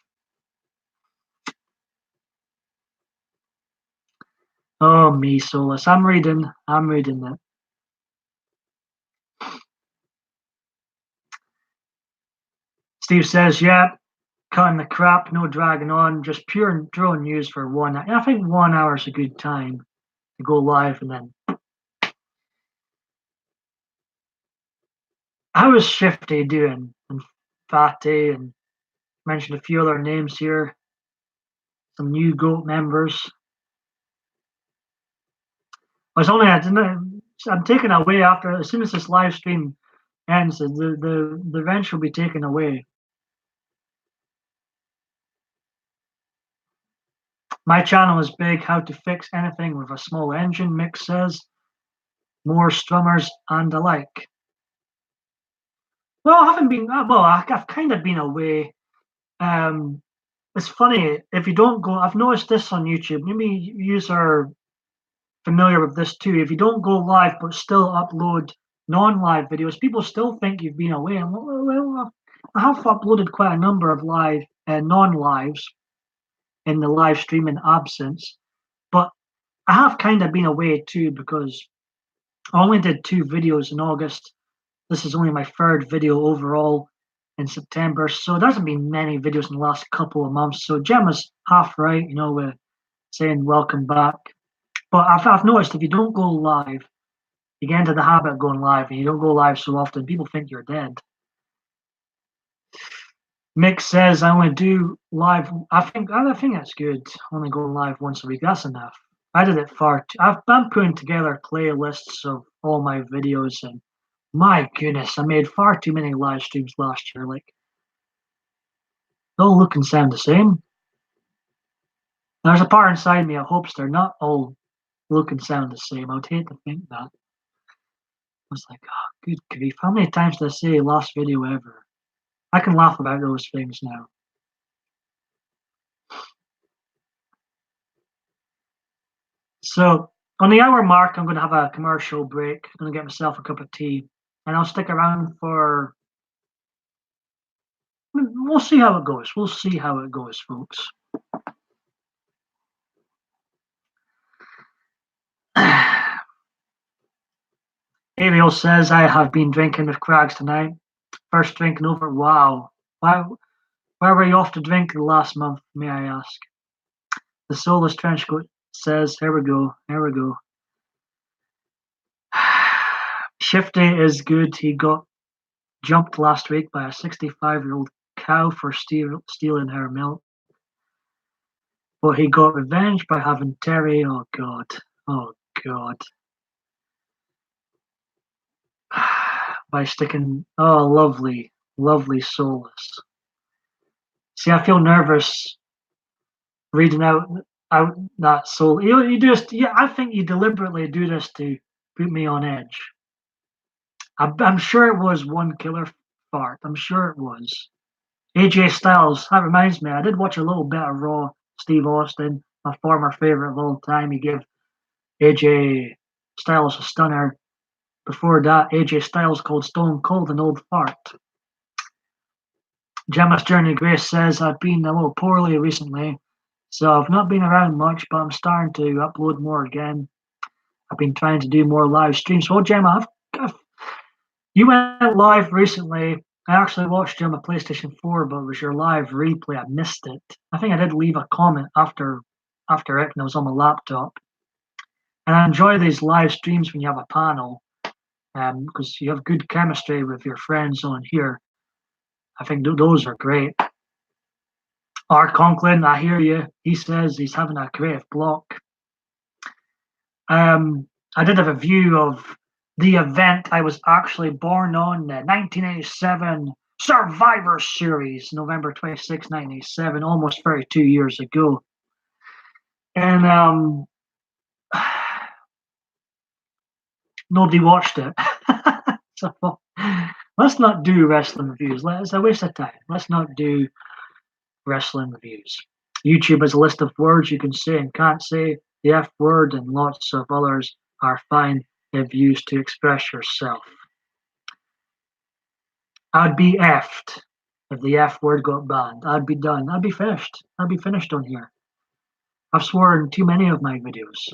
Oh me, soulless. I'm reading it. Steve says, yeah, cutting the crap, no dragging on, just pure drone news for 1 hour. I think 1 hour is a good time to go live. And then, how is Shifty doing? And Fatty, and mentioned a few other names here. Some new GOAT members. I'm taken away after, as soon as this live stream ends, the wrench will be taken away. My channel is big, how to fix anything with a small engine, Mick says. More strummers and the like. Well, I haven't been, well, I've kind of been away. It's funny, if you don't go, I've noticed this on YouTube, maybe you are familiar with this too. If you don't go live but still upload non-live videos, people still think you've been away. And well, I have uploaded quite a number of live non-lives in the live streaming absence, but I have kind of been away too because I only did 2 videos in August. This is only my 3rd video overall in September, so there hasn't been many videos in the last couple of months. So Gemma's half right, with saying welcome back. But I've noticed if you don't go live, you get into the habit of going live, and you don't go live so often, people think you're dead. Mick says I only do live. I think that's good. Only going live once a week. That's enough. I did it I've been putting together playlists of all my videos, and my goodness, I made far too many live streams last year. Like, they all look and sound the same. There's a part inside me that hopes they're not all look and sound the same. I would hate to think that. I was like, oh, good grief. How many times did I say last video ever? I can laugh about those things now. So, on the hour mark, I'm going to have a commercial break. I'm going to get myself a cup of tea. And I'll stick around for. We'll see how it goes. We'll see how it goes, folks. Ariel says, I have been drinking with Crags tonight. First drinking over. Wow. Why, where were you off to drink the last month, may I ask? The Soulless Trenchcoat says, here we go. Shifty is good. He got jumped last week by a 65-year-old cow for stealing her milk. But he got revenge by having Terry. Oh, God. By sticking. Oh, lovely Soulless. See, I feel nervous reading out that soul. You just, yeah, I think you deliberately do this to put me on edge. I'm sure it was one killer fart. I'm sure it was. AJ Styles. That reminds me. I did watch a little bit of Raw. Steve Austin, my former favorite of all time. He gave AJ Styles a stunner. Before that, AJ Styles called Stone Cold an old fart. Gemma's Journey Grace says, I've been a little poorly recently, so I've not been around much, but I'm starting to upload more again. I've been trying to do more live streams. Well, Gemma, you went live recently. I actually watched you on my PlayStation 4, but it was your live replay. I missed it. I think I did leave a comment after it, and it was on my laptop. And I enjoy these live streams when you have a panel, because you have good chemistry with your friends on here. I think those are great. Art Conklin, I hear you. He says he's having a creative block. I did have a view of the event I was actually born on, 1987 Survivor Series, November 26, 1987, almost 32 years ago. And nobody watched it. So let's not do wrestling reviews. It's a waste of time. Let's not do wrestling reviews. YouTube has a list of words you can say and can't say. The F word and lots of others are fine if used to express yourself. I'd be effed if the F word got banned. I'd be done. I'd be finished. I'd be finished on here. I've sworn in too many of my videos.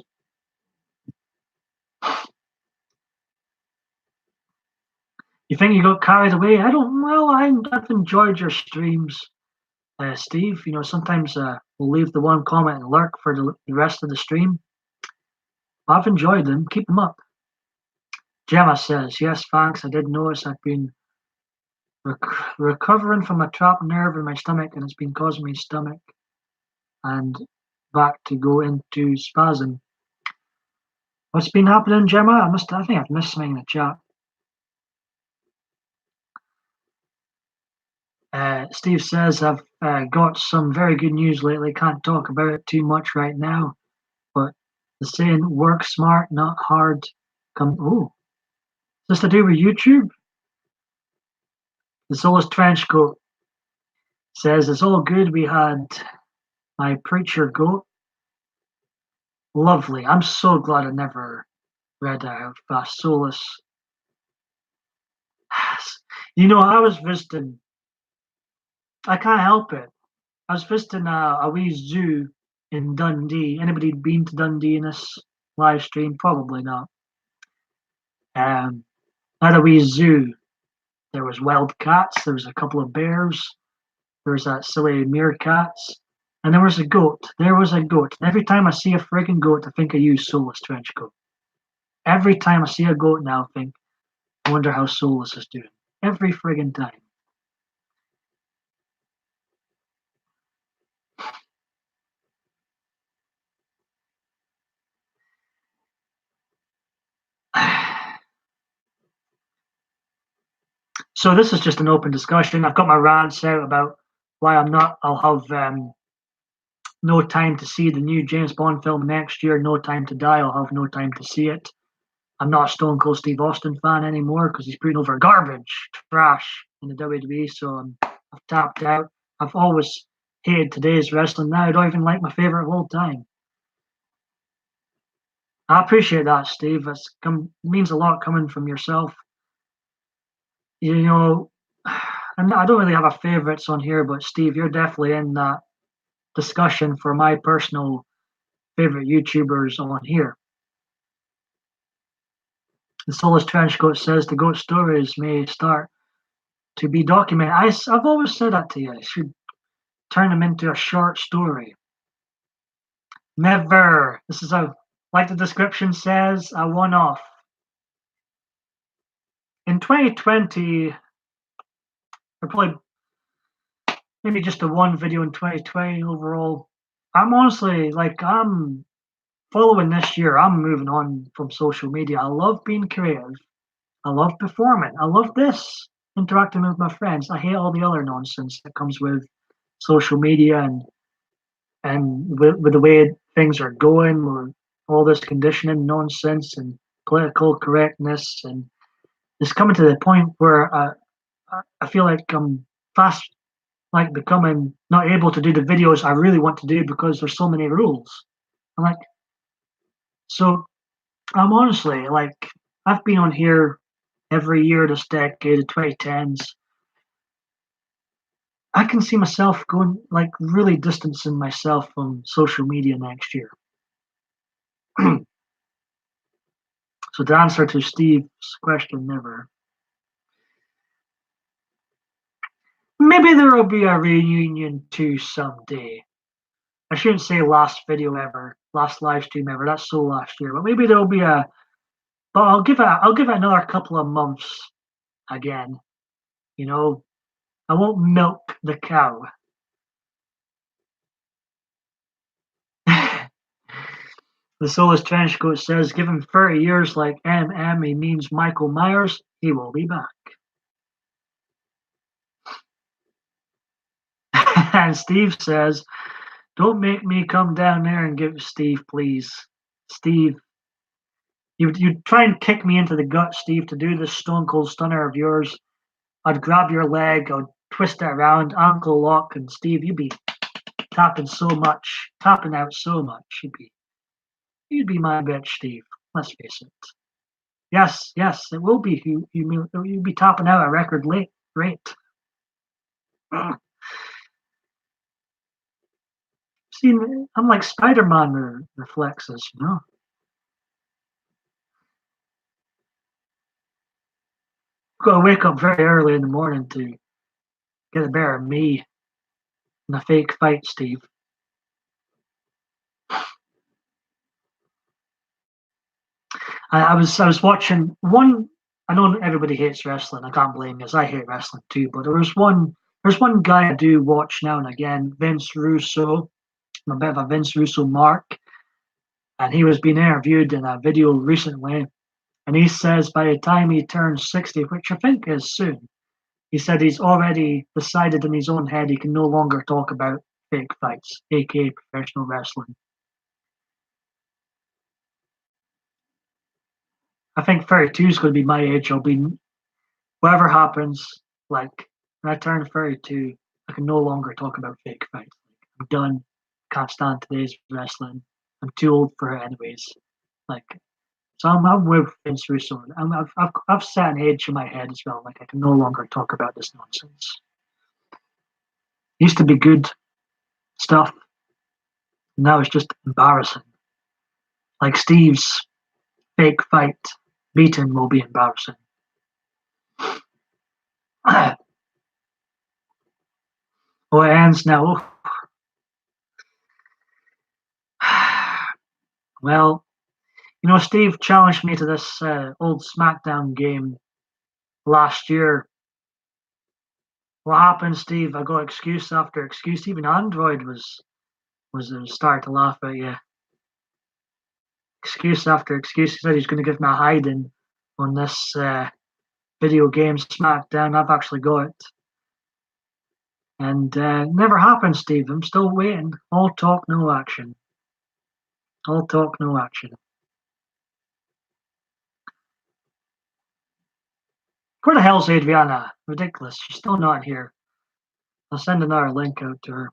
You think you got carried away? I don't. Well, I've enjoyed your streams, Steve. You know, sometimes we'll leave the one comment and lurk for the rest of the stream. I've enjoyed them. Keep them up. Gemma says, yes, thanks. I did notice I've been recovering from a trapped nerve in my stomach, and it's been causing me stomach and back to go into spasm. What's been happening, Gemma? I think I've missed something in the chat. Steve says, I've got some very good news lately. Can't talk about it too much right now, but the saying, work smart, not hard. Oh, is this to do with YouTube? The Soulless Trenchcoat says, it's all good. We had my preacher goat. Lovely. I'm so glad I never read out Fast Soulless. You know, I was visiting, I can't help it. I was visiting a wee zoo in Dundee. Anybody been to Dundee in this live stream? Probably not. At a wee zoo, there was wild cats, there was a couple of bears, there was that silly meerkats, and there was a goat. There was a goat. Every time I see a friggin' goat, I think I use Soulless Trenchcoat. Every time I see a goat now, I think, I wonder how Soulless is doing. Every friggin' time. So this is just an open discussion. I've got my rants out about why I'll have no time to see the new James Bond film next year, No Time to Die. I'll have no time to see it. I'm not a Stone Cold Steve Austin fan anymore because he's putting over garbage, trash in the WWE. So I've tapped out. I've always hated today's wrestling. Now I don't even like my favorite of all time. I appreciate that, Steve. It means a lot coming from yourself. You know, I don't really have a favorites on here, but Steve, you're definitely in that discussion for my personal favorite YouTubers on here. The Soulless Trenchcoat says the goat stories may start to be documented. I've always said that to you. I should turn them into a short story. Never. This is like the description says, a one-off. In 2020, or probably maybe just a one video in 2020 overall. I'm honestly I'm following this year. I'm moving on from social media. I love being creative. I love performing. I love this interacting with my friends. I hate all the other nonsense that comes with social media and with the way things are going, or all this conditioning nonsense and political correctness, and it's coming to the point where I feel like I'm fast becoming not able to do the videos I really want to do because there's so many rules. So I'm honestly I've been on here every year this decade, the 2010s. I can see myself going really distancing myself from social media next year. So the answer to Steve's question, never. Maybe there will be a reunion too someday. I shouldn't say last video ever, last live stream ever. That's so last year. But maybe there will be a. But I'll give it another couple of months again. You know, I won't milk the cow. The Soulless Trenchcoat says, given 30 years like MM, he means Michael Myers, he will be back. And Steve says, "Don't make me come down there and give Steve, please. Steve, you'd try and kick me into the gut, Steve, to do this Stone Cold Stunner of yours. I'd grab your leg, I'd twist it around, ankle lock, and Steve, you'd be tapping out so much. You'd be my bitch, Steve. Let's face it. Yes, yes, it will be. You'd be tapping out at record rate. See, I'm like Spider-Man reflexes, you know. Got to wake up very early in the morning to get a better me in a fake fight, Steve. I was watching one. I know everybody hates wrestling. I can't blame you, as I hate wrestling too. But there's one guy I do watch now and again, Vince Russo. I'm a bit of a Vince Russo mark, and he was being interviewed in a video recently, and he says by the time he turns 60, which I think is soon, he said he's already decided in his own head he can no longer talk about fake fights, aka professional wrestling. I think 32 is going to be my age. I'll be whatever happens. Like when I turn 32, I can no longer talk about fake fights. I'm done. Can't stand today's wrestling. I'm too old for it anyways. Like so, I'm with Vince Russo. I've set an age in my head as well. Like I can no longer talk about this nonsense. Used to be good stuff. Now it's just embarrassing. Like Steve's fake fight beating will be embarrassing. Well, it ends now. Well, Steve challenged me to this old SmackDown game last year. What happened, Steve? I got excuse after excuse. Even Android was starting to laugh at you. Excuse after excuse. He said he's going to give me a hiding on this video game SmackDown. I've actually got it. And never happened, Steve. I'm still waiting. All talk, no action. All talk, no action. Where the hell's Adriana? Ridiculous. She's still not here. I'll send another link out to her.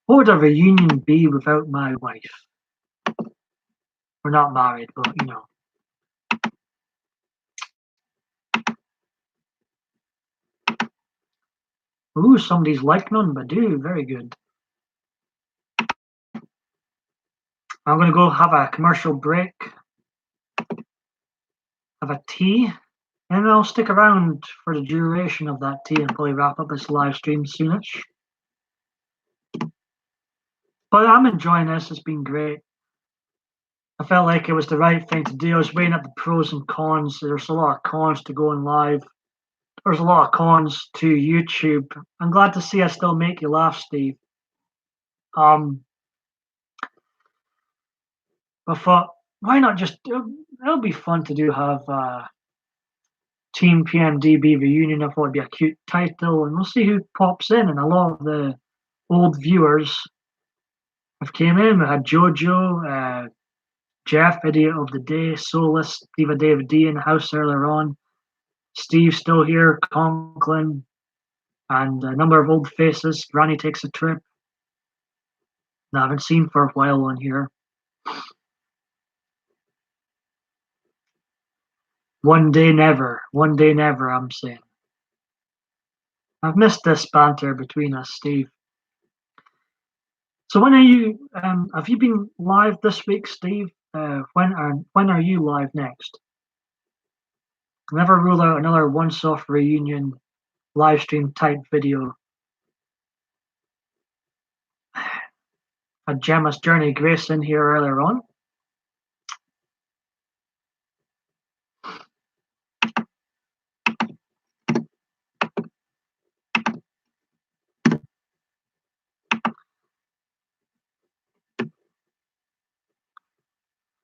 What would a reunion be without my wife? We're not married, but Ooh, somebody's like none but do. Very good. I'm going to go have a commercial break, have a tea, and I'll stick around for the duration of that tea and probably wrap up this live stream soonish. But I'm enjoying this. It's been great. I felt like it was the right thing to do. I was weighing up the pros and cons. There's a lot of cons to going live. There's a lot of cons to YouTube. I'm glad to see I still make you laugh, Steve. I thought, why not just? It'll be fun to have TeamPMDB Reunion. I thought it'd be a cute title, and we'll see who pops in. And a lot of the old viewers have came in. We had Jojo, Jeff, Idiot of the Day, Solus, Diva David D in the house earlier on. Steve still here, Conklin, and a number of old faces. Granny Takes a Trip that I haven't seen for a while on here. One day never, I'm saying. I've missed this banter between us, Steve. So when are you? Have you been live this week, Steve? When are you live next? Never rule out another once-off reunion live stream type video. Had Gemma's Journey Grace in here earlier on.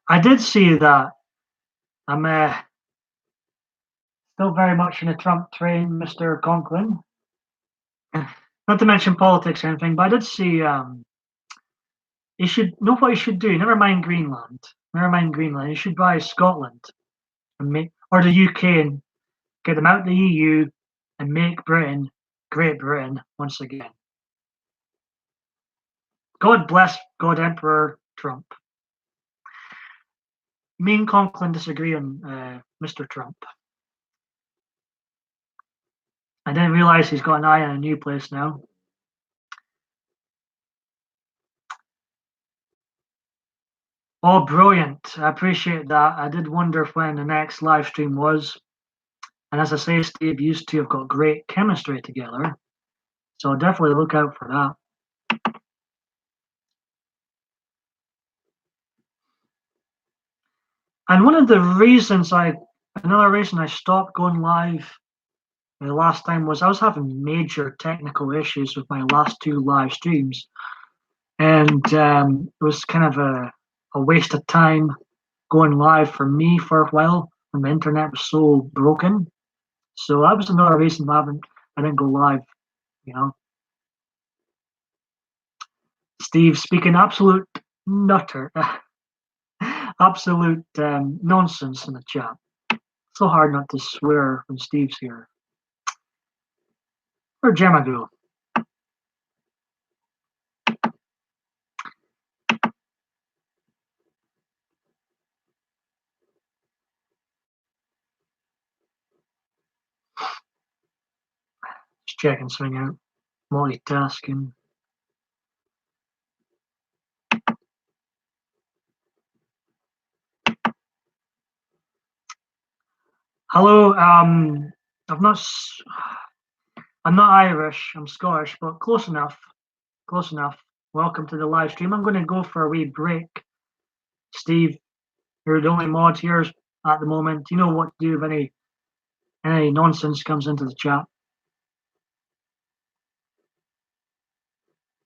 I did see that. I'm still very much in the Trump train, Mr. Conklin. Not to mention politics or anything, but I did see you should know what you should do. Never mind Greenland. Never mind Greenland. You should buy Scotland and make, or the UK, and get them out of the EU and make Britain Great Britain once again. God bless God Emperor Trump. Me and Conklin disagree on Mr. Trump. I didn't realize he's got an eye on a new place now. Oh, brilliant. I appreciate that. I did wonder when the next live stream was. And as I say, Steve, used to have got great chemistry together. So definitely look out for that. And one of the reasons another reason I stopped going live the last time was I was having major technical issues with my last two live streams. And it was kind of a waste of time going live for me for a while when the internet was so broken. So that was another reason I didn't go live, you know. Steve speaking absolute nutter, absolute nonsense in the chat. So hard not to swear when Steve's here. Where'd Gemma go? Just checking something out. Multitasking. Hello. I'm not Irish. I'm Scottish, but close enough. Close enough. Welcome to the live stream. I'm going to go for a wee break. Steve, you're the only mod here at the moment. You know what to do if any nonsense comes into the chat.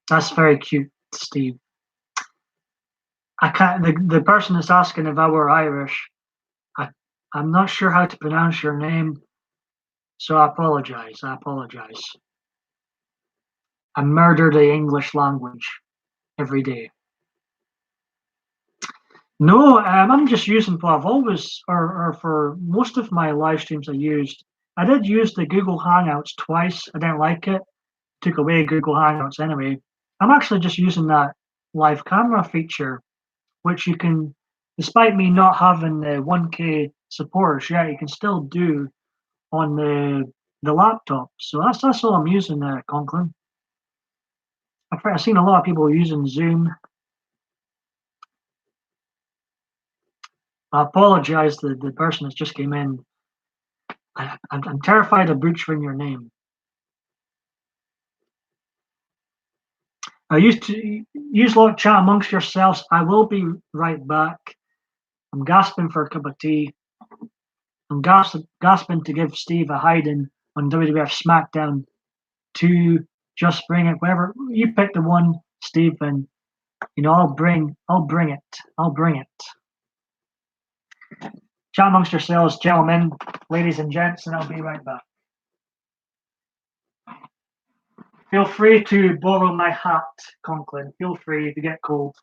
That's very cute, Steve. I can't. The person that's asking if I were Irish, I'm not sure how to pronounce your name, so I apologize. I apologize. I murder the English language every day. No, I'm just using what I've always, or for most of my live streams I did use the Google Hangouts twice. I didn't like it. Took away Google Hangouts anyway. I'm actually just using that live camera feature, which you can, despite me not having the 1K supporters yet, you can still do on the laptop. So that's all I'm using there, Conklin. I've seen a lot of people using Zoom. I apologize to the person that just came in. I'm terrified of butchering your name. I used to use a lot of chat amongst yourselves. I will be right back. I'm gasping for a cup of tea. I'm gasping to give Steve a hiding on WWF SmackDown 2. Just bring it. Whatever you pick the one, Steve, and I'll bring it. I'll bring it. Chat amongst yourselves, gentlemen, ladies and gents, and I'll be right back. Feel free to borrow my hat, Conklin. Feel free if you get cold.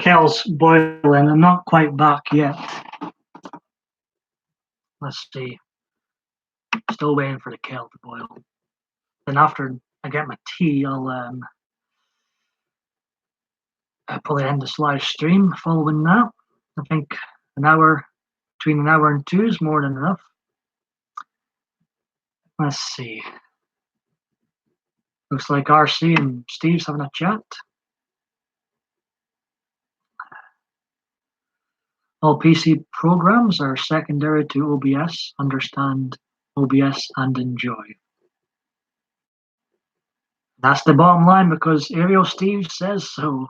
Kettle's boiling. I'm not quite back yet. Let's see. Still waiting for the kettle to boil. Then after I get my tea, I'll probably end this live stream following that. I think an hour, between an hour and two is more than enough. Let's see. Looks like RC and Steve's having a chat. All PC programs are secondary to OBS. Understand OBS and enjoy. That's the bottom line because Ariel Steve says so.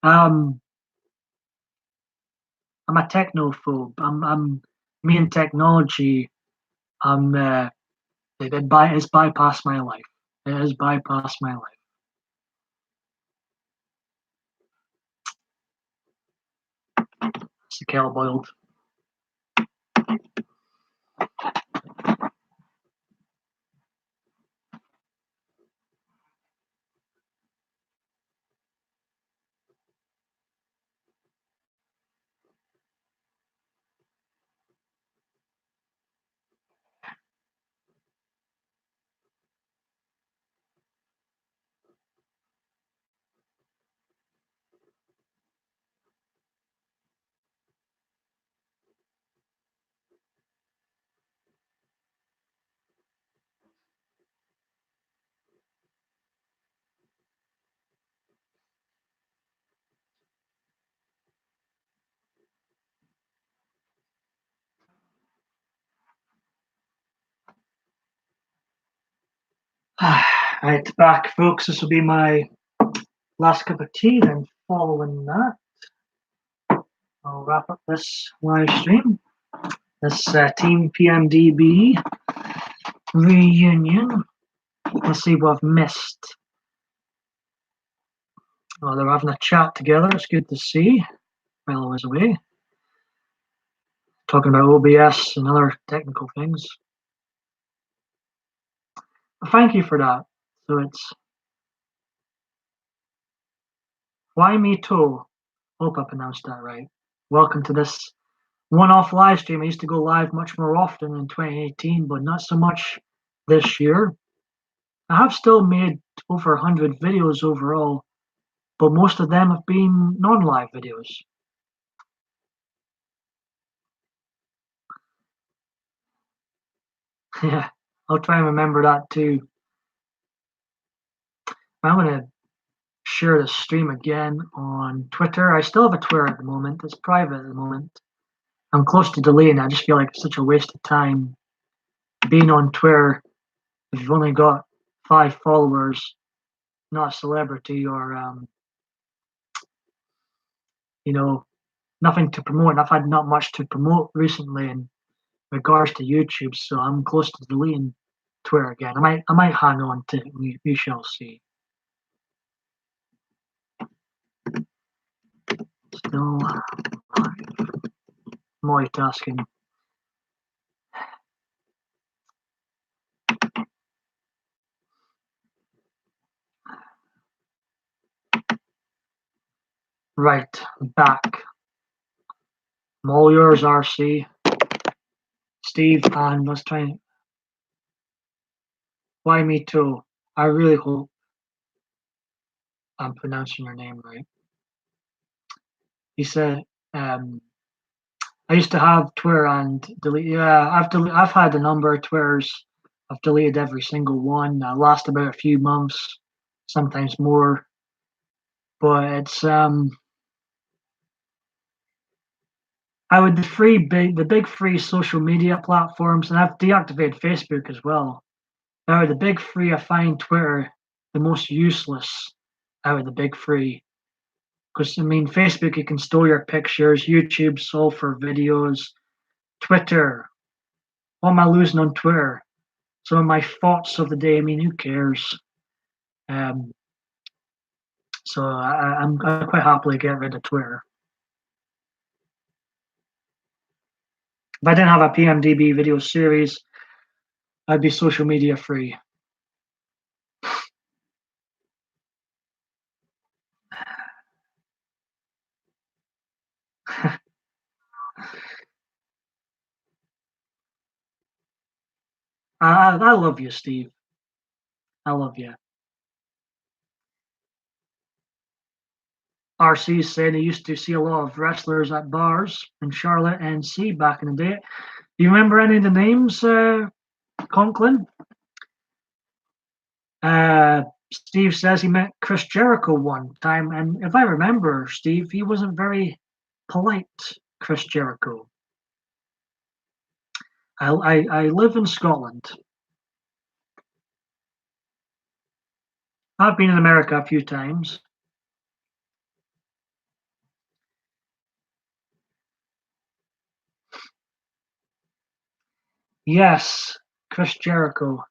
I'm a technophobe. I'm me and technology. It's bypassed my life. It has bypassed my life. It's the kettle boiled. Right, back, folks. This will be my last cup of tea. Then following that, I'll wrap up this live stream. This Team PMDB Reunion. Let's see what I've missed. Oh, they're having a chat together. It's good to see. While I was away, talking about OBS and other technical things. Thank you for that. So it's Why Me Too. Hope I pronounced that right. Welcome to this one-off live stream. I used to go live much more often in 2018, but not so much this year. I have still made over 100 videos overall, but most of them have been non-live videos. Yeah, I'll try and remember that too. I'm going to share the stream again on Twitter. I still have a Twitter at the moment. It's private at the moment. I'm close to deleting it. I just feel like it's such a waste of time being on Twitter if you've only got 5 followers, not a celebrity or nothing to promote. And I've had not much to promote recently in regards to YouTube, so I'm close to deleting Twitter again. I might hang on to it. We shall see. Still multitasking. Right, back. I'm all yours, RC. Steve, and let's try. Why Me Too? I really hope I'm pronouncing your name right. He said, I used to have Twitter and delete. Yeah, I've had a number of Twitters. I've deleted every single one. Last about a few months, sometimes more. But it's I would the big free social media platforms, and I've deactivated Facebook as well. Out of the big three, I find Twitter the most useless out of the big three. Because I mean, Facebook, you can store your pictures. YouTube's all for videos. Twitter, what am I losing on Twitter? Some of my thoughts of the day. I mean, who cares? Um, so I'm quite happily get rid of Twitter. If I didn't have a PMDB video series, I'd be social media free. I love you, Steve. I love you. RC said he used to see a lot of wrestlers at bars in Charlotte and C back in the day. Do you remember any of the names, Conklin? Steve says he met Chris Jericho one time, and if I remember, Steve, he wasn't very polite. Chris Jericho. I live in Scotland. I've been in America a few times. Yes, Chris Jericho,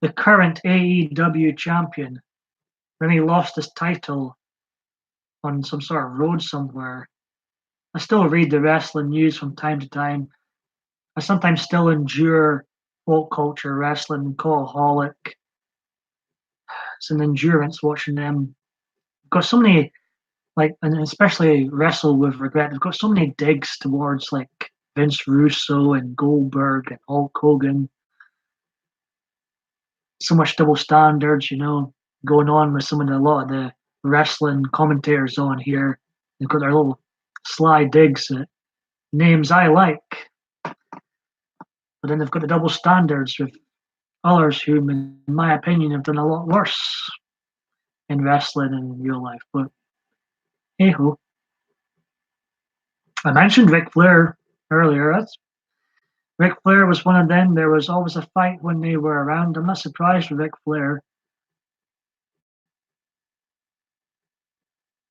the current AEW champion. Then he lost his title on some sort of road somewhere. I still read the wrestling news from time to time. I sometimes still endure folk culture wrestling, Cultaholic. It's an endurance watching them. Got so many like, and especially Wrestle with Regret. They've got so many digs towards like Vince Russo and Goldberg and Hulk Hogan. So much double standards, going on with a lot of the wrestling commentators on here. They've got their little sly digs at names I like, but then they've got the double standards with others who, in my opinion, have done a lot worse in wrestling and in real life. But hey ho. I mentioned Ric Flair earlier. Ric Flair was one of them. There was always a fight when they were around. I'm not surprised with Ric Flair.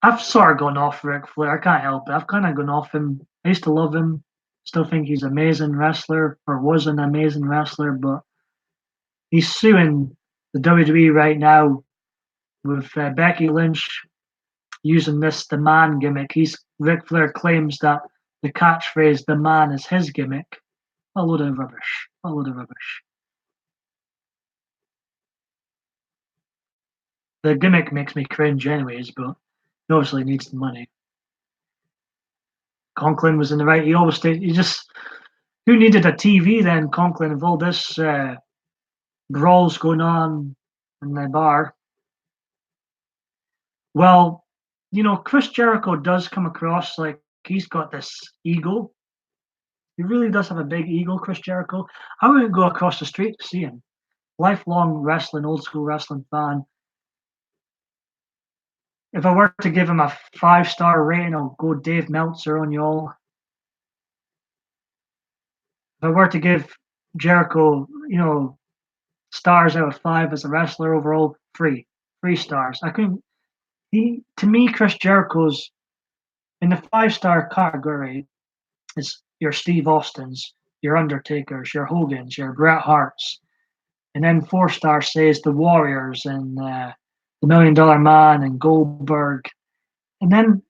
I've sort of gone off Ric Flair. I can't help it. I've kind of gone off him. I used to love him. Still think he's an amazing wrestler, or was an amazing wrestler, but he's suing the WWE right now with Becky Lynch using the man gimmick. Ric Flair claims that the catchphrase "the man" is his gimmick. A load of rubbish. A load of rubbish. The gimmick makes me cringe, anyways, but he obviously needs the money. Conklin was in the right. He always stayed. He just who needed a TV then? Conklin, of all this brawls going on in the bar. Well, Chris Jericho does come across like he's got this ego. He really does have a big ego, Chris Jericho. I wouldn't go across the street to see him. Lifelong wrestling, old school wrestling fan. If I were to give him a 5-star rating, I'll go Dave Meltzer on y'all. If I were to give Jericho, stars out of 5 as a wrestler overall, 3 stars. I couldn't. To me, Chris Jericho's in the 5-star category. It's your Steve Austins, your Undertakers, your Hogans, your Bret Harts, and then 4-star says the Warriors and the Million Dollar Man and Goldberg, and then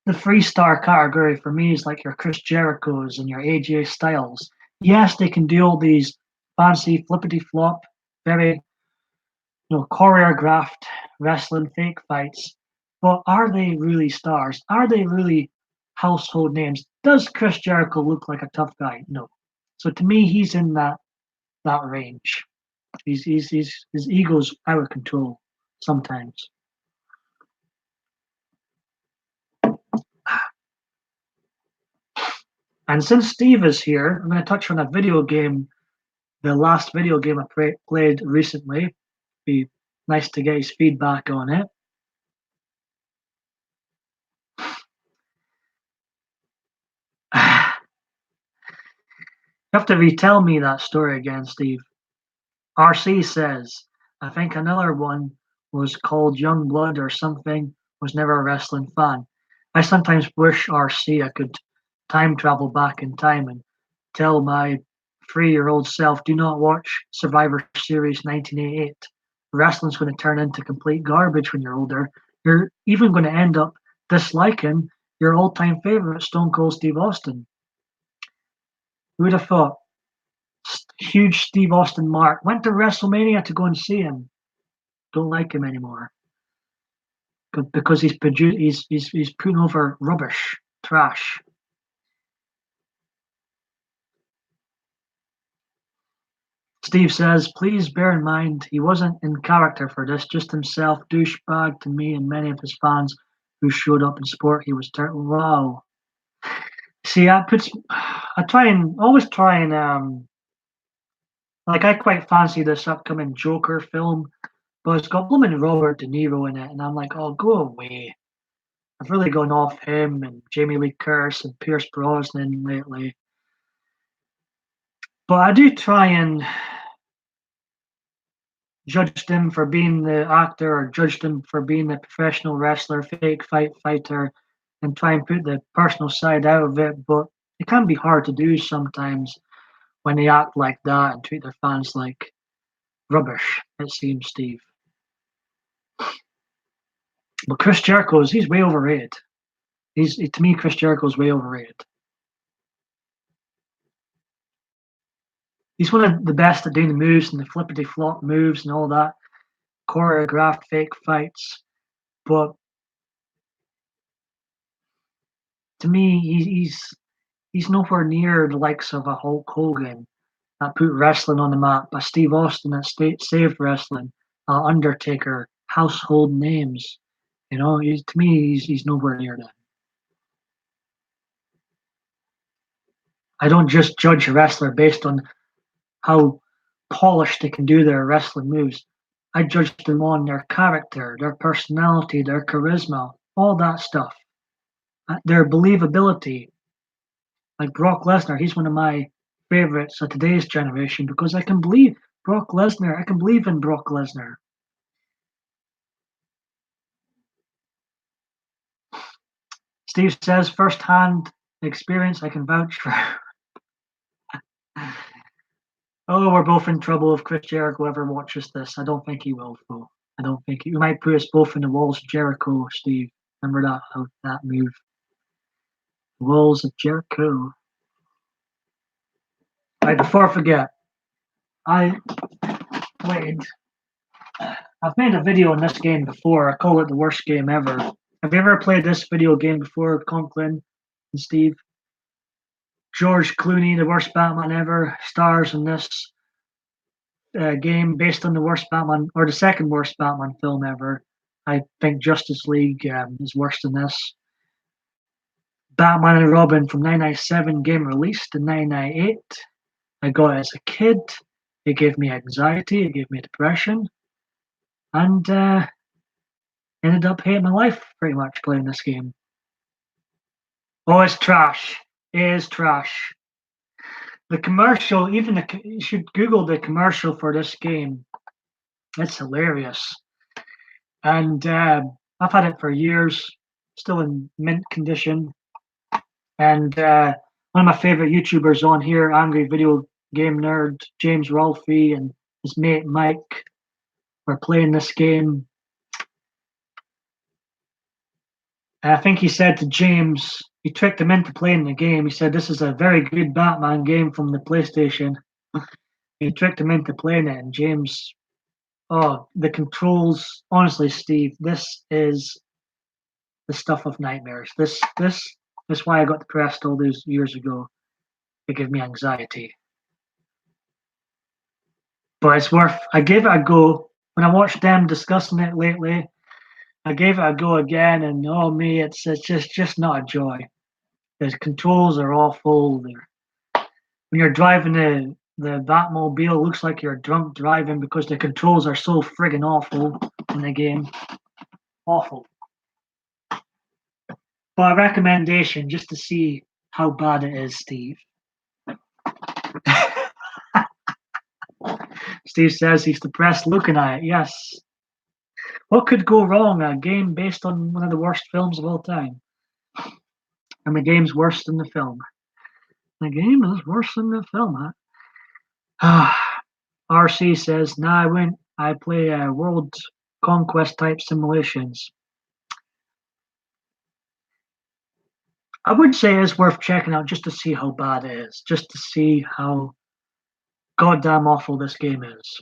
the 3-star category for me is like your Chris Jerichos and your AJ Styles. Yes, they can do all these fancy flippity flop, very choreographed wrestling fake fights, but are they really stars? Are they really household names? Does Chris Jericho look like a tough guy? No. So to me, he's in that range. His ego's out of control sometimes. And since Steve is here, I'm going to touch on a video game, the last video game I played recently. Be nice to get his feedback on it. You have to retell me that story again, Steve. RC says, I think another one was called Young Blood or something, was never a wrestling fan. I sometimes wish RC I could time travel back in time and tell my 3-year-old self, do not watch Survivor Series 1988. Wrestling's going to turn into complete garbage when you're older. You're even going to end up disliking your all-time favorite, Stone Cold Steve Austin. Who would have thought? Huge Steve Austin mark. Went to WrestleMania to go and see him. Don't like him anymore because he's putting over rubbish, trash. Steve says, please bear in mind he wasn't in character for this, just himself, douchebag to me and many of his fans who showed up in support. He was terrible. Wow. See, I try and always try and like I quite fancy this upcoming Joker film, but it's got blooming Robert De Niro in it, and I'm like, oh, go away. I've really gone off him and Jamie Lee Curtis and Pierce Brosnan lately. But I do try and judge them for being the actor or judge them for being the professional wrestler, fake fighter, and try and put the personal side out of it. But it can be hard to do sometimes when they act like that and treat their fans like rubbish, it seems, Steve. But Chris Jericho's he's way overrated. To me, Chris Jericho's way overrated. He's one of the best at doing the moves and the flippity flop moves and all that choreographed fake fights. But to me, he's nowhere near the likes of a Hulk Hogan that put wrestling on the map, a Steve Austin that saved wrestling, Undertaker, household names. You know, to me, he's nowhere near that. I don't just judge a wrestler based on how polished they can do their wrestling moves. I judge them on their character, their personality, their charisma, all that stuff, their believability. Like Brock Lesnar, he's one of my favorites of today's generation because I can believe Brock Lesnar. I can believe in Brock Lesnar. Steve says first-hand experience I can vouch for. Oh, we're both in trouble if Chris Jericho ever watches this. I don't think he will, though. I don't think he might put us both in the walls of Jericho, Steve. Remember that move. The walls of Jericho. Right, before I forget, I played I've made a video on this game before. I call it the worst game ever. Have you ever played this video game before, Conklin and Steve? George Clooney, the worst Batman ever, stars in this game based on the worst Batman, or the second worst Batman film ever. I think Justice League is worse than this. Batman and Robin from 1997, game released in 1998. I got it as a kid. It gave me anxiety, it gave me depression, and ended up hating my life pretty much playing this game. Oh, it's trash. It is trash. The commercial, you should Google the commercial for this game. It's hilarious. And I've had it for years, still in mint condition. And one of my favorite YouTubers on here, Angry Video Game Nerd, James Rolfe, and his mate Mike, were playing this game. And I think he said to James, he tricked him into playing the game. He said, "This is a very good Batman game from the PlayStation." He tricked him into playing it, and James, oh, the controls. Honestly, Steve, this is the stuff of nightmares. This is why I got depressed all those years ago. It gave me anxiety. But it's worth. I gave it a go when I watched them discussing it lately. I gave it a go again, and oh me, it's just not a joy. The controls are awful. When you're driving the Batmobile, it looks like you're drunk driving because the controls are so friggin' awful in the game. Awful. But a recommendation just to see how bad it is, Steve. Steve says he's depressed looking at it. Yes. What could go wrong? A game based on one of the worst films of all time. And the game's worse than the film. The game is worse than the film, huh? RC says, nah, I play world conquest type simulations. I would say it's worth checking out just to see how bad it is, just to see how goddamn awful this game is.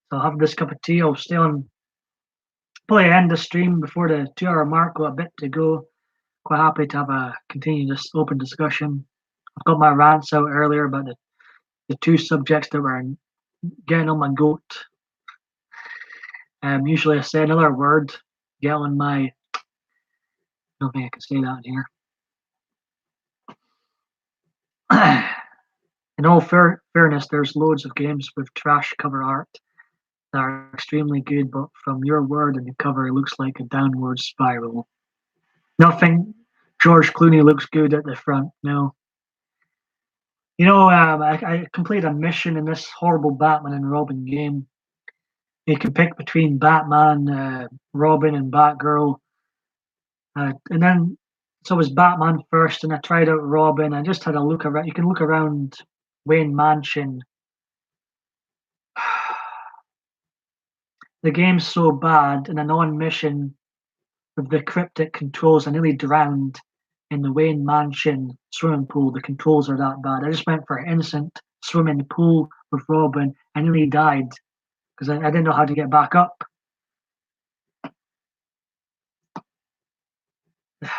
So I'll have this cup of tea. I'll stay on Probably end the stream before the 2 hour mark. Got a bit to go. Quite happy to have a continue this open discussion. I've got my rants out earlier about the two subjects that were getting on my goat. Usually I say another word, get on my. I don't think I can say that in here. In all fairness, there's loads of games with trash cover art that are extremely good, but from your word and the cover, it looks like a downward spiral. Nothing. George Clooney looks good at the front. No. I completed a mission in this horrible Batman and Robin game. You can pick between Batman, Robin, and Batgirl. And then, so it was Batman first, and I tried out Robin. I just had a look around. You can look around Wayne Mansion. The game's so bad, and an on mission with the cryptic controls, I nearly drowned in the Wayne Mansion swimming pool. The controls are that bad. I just went for innocent swim in the pool with Robin. I nearly died because I didn't know how to get back up. It's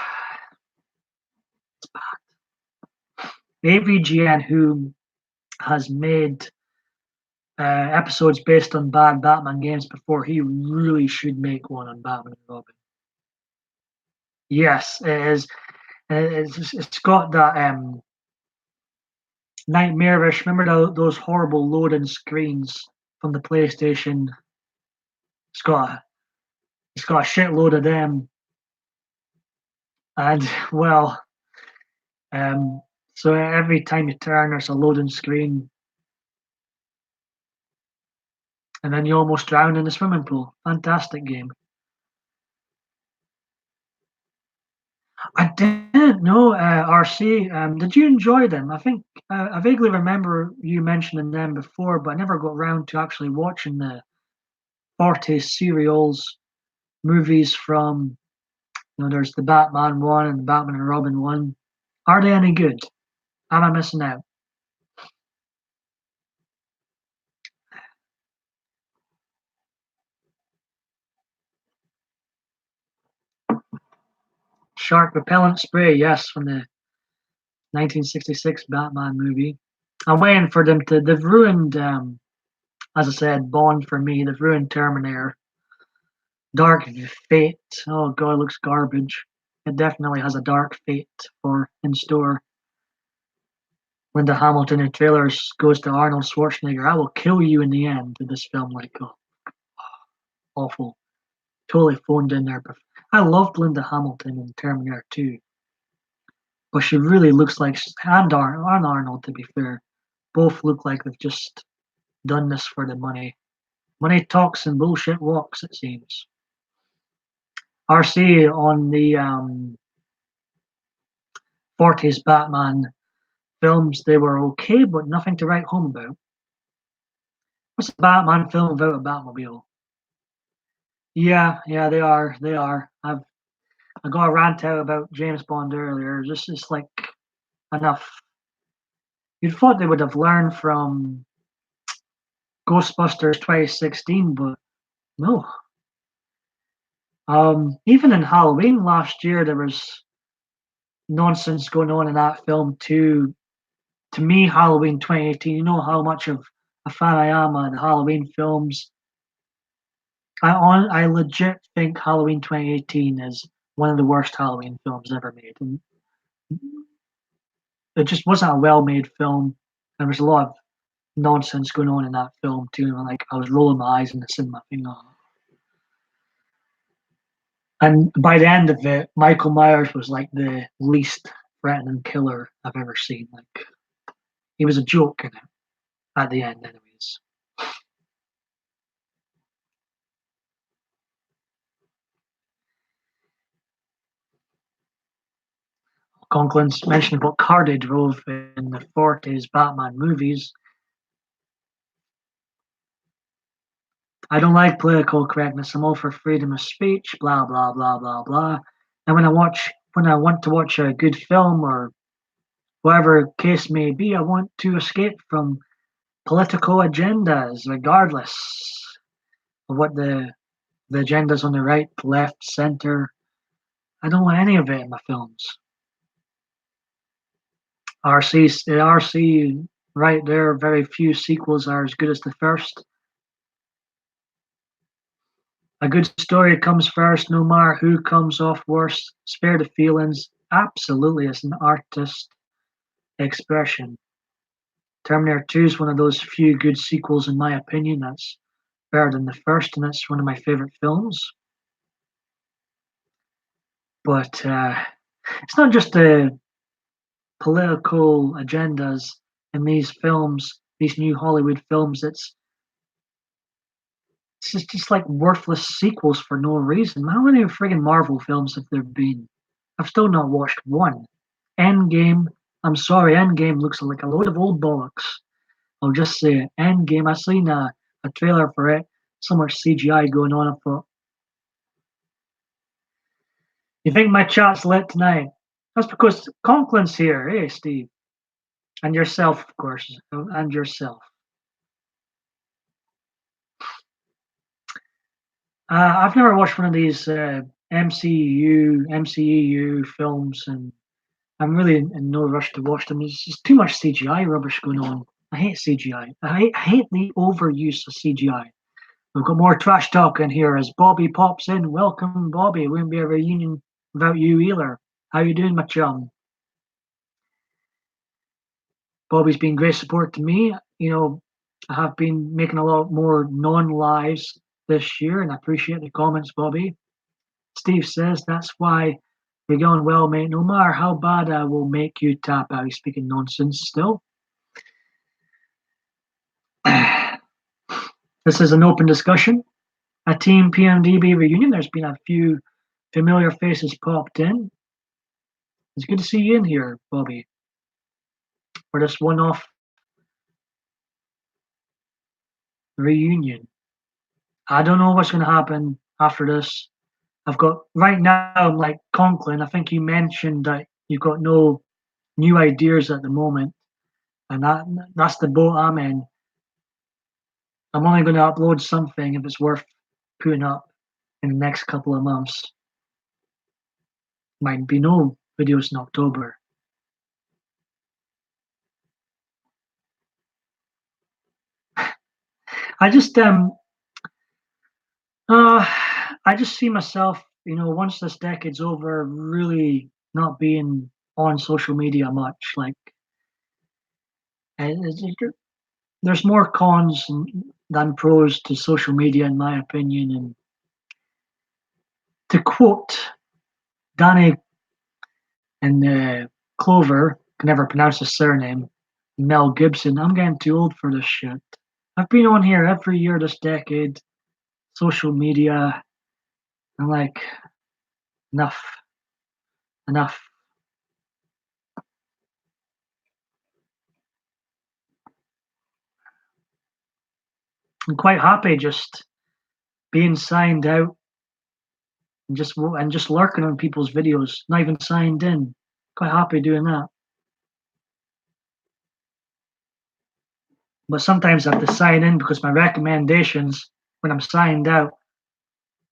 bad. AVGN, who has made episodes based on bad Batman games before, he really should make one on Batman and Robin. Yes, it is. It's got that nightmarish. Remember those horrible loading screens from the PlayStation? It's got a shitload of them, and well, so every time you turn, there's a loading screen, and then you almost drown in the swimming pool. Fantastic game. I didn't know RC. Did you enjoy them? I think I vaguely remember you mentioning them before, but I never got around to actually watching the 40 serials movies from. There's the Batman one and the Batman and Robin one. Are they any good? Am I missing out? Shark repellent spray, yes, from the 1966 Batman movie. I'm waiting for them to. They've ruined, as I said, Bond for me. They've ruined Terminator. Dark Fate. Oh god, it looks garbage. It definitely has a dark fate for in store. Linda Hamilton in trailers goes to Arnold Schwarzenegger. I will kill you in the end. In this film, like, oh, awful, totally phoned in there. But I loved Linda Hamilton in Terminator 2, but she really looks like, and Arnold, to be fair, both look like they've just done this for the money. Money talks and bullshit walks, it seems. RC on the 40s Batman films, they were okay, but nothing to write home about. What's a Batman film without a Batmobile? Yeah, they are. They are. I got a rant out about James Bond earlier. Just it's like enough. You'd thought they would have learned from Ghostbusters 2016, but no. Even in Halloween last year, there was nonsense going on in that film too. To me, Halloween 2018. You know how much of a fan I am of the Halloween films. I legit think Halloween 2018 is one of the worst Halloween films ever made, and it just wasn't a well-made film. There was a lot of nonsense going on in that film too. And like I was rolling my eyes in the cinema, thinking, oh. And by the end of it, Michael Myers was like the least threatening killer I've ever seen. Like he was a joke in it at the end, anyways. Conklin's mentioned what car they drove in the 40s Batman movies. I don't like political correctness. I'm all for freedom of speech, blah blah blah blah blah. And when I want to watch a good film or whatever case may be, I want to escape from political agendas, regardless of what the The agenda's on the right, left, center. I don't want any of it in my films. RC right there. Very few sequels are as good as the first. A good story comes first, no matter who comes off worst. Spare the feelings. Absolutely, it's an artist expression. Terminator 2 is one of those few good sequels, in my opinion, that's better than the first, and that's one of my favorite films. But it's not just the political agendas in these films, these new Hollywood films. It's just like worthless sequels for no reason. How many friggin' Marvel films have there been? I've still not watched one. Endgame. I'm sorry, Endgame looks like a load of old bollocks. I'll just say it. Endgame. I seen a trailer for it. So much CGI going on. I thought, you think my chat's lit tonight? That's because Conklin's here. Hey, Steve. And yourself, of course. And yourself. I've never watched one of these MCEU films, and I'm really in no rush to watch them. There's just too much CGI rubbish going on. I hate CGI. I hate the overuse of CGI. We've got more trash talk in here as Bobby pops in. Welcome, Bobby. It wouldn't be a reunion without you either. How you doing, my chum? Bobby's been great support to me. I have been making a lot more non-lives this year, and I appreciate the comments, Bobby. Steve says that's why you're going well, mate. No matter how bad I will make you tap out. He's speaking nonsense still. This is an open discussion. A Team PMDB reunion. There's been a few familiar faces popped in. It's good to see you in here, Bobby, for this one-off reunion. I don't know what's going to happen after this. I've got right now, I'm like Conklin. I think you mentioned that you've got no new ideas at the moment, and that's the boat I'm in. I'm only going to upload something if it's worth putting up in the next couple of months. Might be no videos in October. I just I just see myself, once this decade's over, really not being on social media much. Like, there's more cons than pros to social media, in my opinion. And to quote Danny and Clover, can never pronounce his surname, Mel Gibson, I'm getting too old for this shit. I've been on here every year this decade, social media. I'm like, enough, enough. I'm quite happy just being signed out and just lurking on people's videos, not even signed in. Quite happy doing that. But sometimes I have to sign in because my recommendations when I'm signed out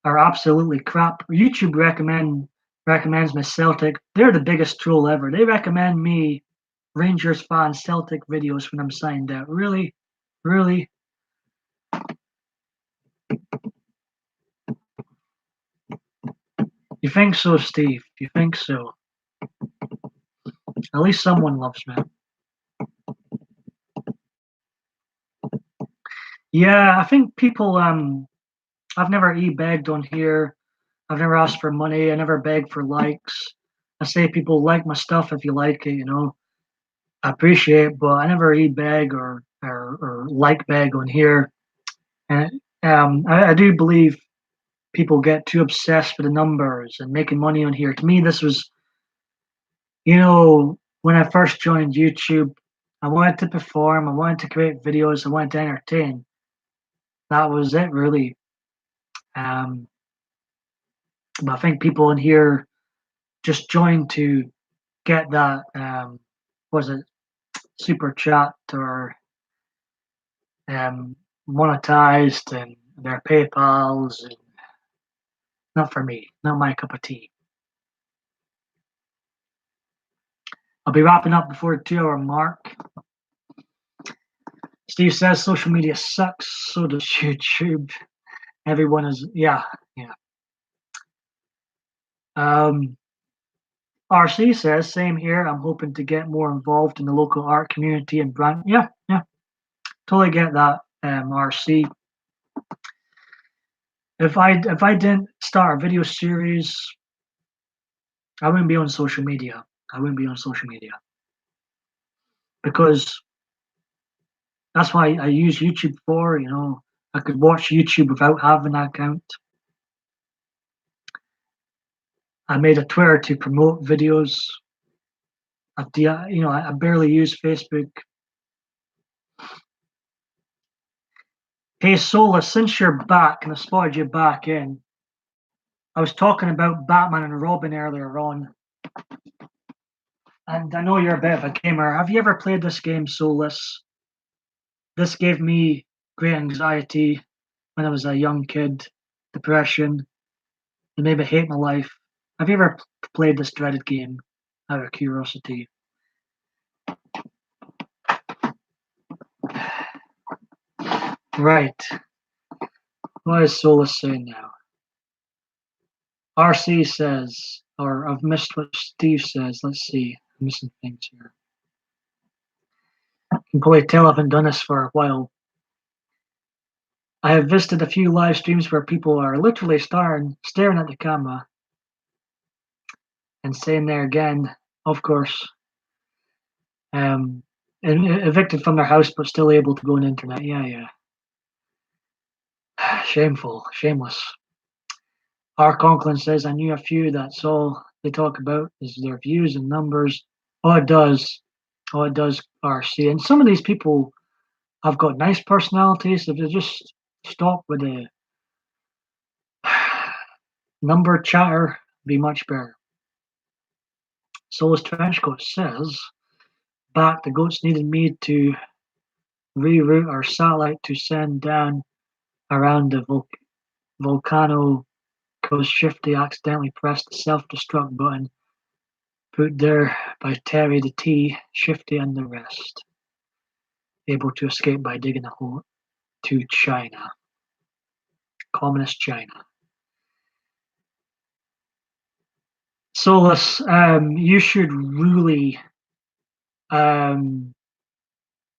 are absolutely crap. YouTube recommends me Celtic. They're the biggest troll ever. They recommend me Rangers fan Celtic videos when I'm signed out. Really? Really? You think so, Steve? You think so? At least someone loves me. Yeah, I think people I've never e-begged on here. I've never asked for money. I never beg for likes. I say people like my stuff if you like it. I appreciate it, but I never e-beg or like beg on here. And I do believe people get too obsessed with the numbers and making money on here. To me, this was, when I first joined YouTube, I wanted to perform, I wanted to create videos, I wanted to entertain. That was it, really. Um, but I think people in here just joined to get that, was it super chat or monetized and their PayPal's. And Not for me. Not my cup of tea. I'll be wrapping up before the 2-hour mark. Steve says social media sucks. So does YouTube. Everyone is, yeah. RC says, same here. I'm hoping to get more involved in the local art community and brand. Yeah. Totally get that, RC. If I didn't start a video series, I wouldn't be on social media. Because that's why I use YouTube for. I could watch YouTube without having an account. I made a Twitter to promote videos. I barely use Facebook. Hey Sola, since you're back and I spotted you back in, I was talking about Batman and Robin earlier on, and I know you're a bit of a gamer. Have you ever played this game, Solus? This gave me great anxiety when I was a young kid, depression, and made me hate my life. Have you ever played this dreaded game out of curiosity? Right. What is Solus saying now? RC says, or I've missed what Steve says. Let's see. I'm missing things here. I can probably tell I haven't done this for a while. I have visited a few live streams where people are literally staring at the camera and saying there again, of course, and evicted from their house but still able to go on the internet. Yeah. Shameful, shameless. R. Conklin says, I knew a few, that's all they talk about is their views and numbers. Oh, it does, RC. And some of these people have got nice personalities. If they just stop with the number chatter, be much better. Solus Trenchcoat says, back, the goats needed me to reroute our satellite to send down around the volcano because Shifty accidentally pressed the self-destruct button put there by Terry the T, Shifty and the rest. Able to escape by digging a hole to China. Communist China. Solus, you should really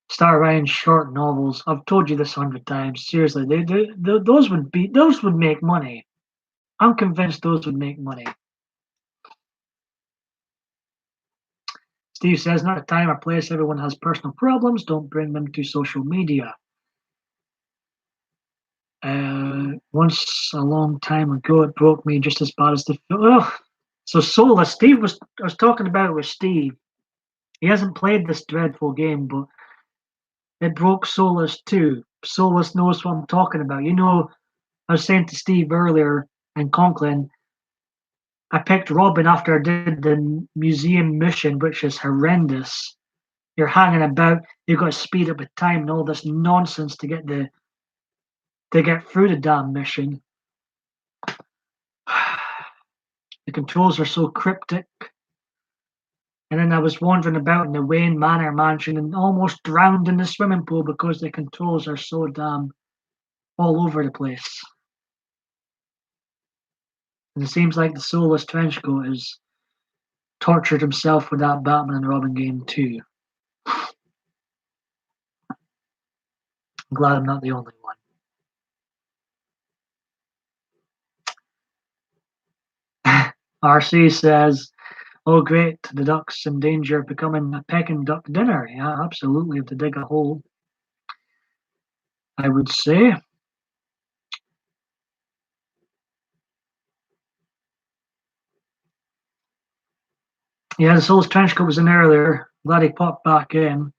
start writing short novels. I've told you this 100 times. Seriously, those would make money. I'm convinced those would make money. Steve says, not a time or place. Everyone has personal problems. Don't bring them to social media. Once a long time ago, it broke me just as bad as the. Oh, so Solus, I was talking about it with Steve. He hasn't played this dreadful game, but it broke Solus too. Solus knows what I'm talking about. I was saying to Steve earlier and Conklin, I picked Robin after I did the museum mission, which is horrendous. You're hanging about, you've got to speed up with time and all this nonsense to get through the damn mission. The controls are so cryptic. And then I was wandering about in the Wayne Manor mansion and almost drowned in the swimming pool because the controls are so damn all over the place. And it seems like the Soulless Trenchcoat has tortured himself with that Batman and Robin game too. I'm glad I'm not the only one. RC says, oh great, the duck's in danger of becoming a Peking duck dinner. Yeah, absolutely, have to dig a hole, I would say. Yeah, the Soulless Trenchcoat was in earlier. Glad he popped back in.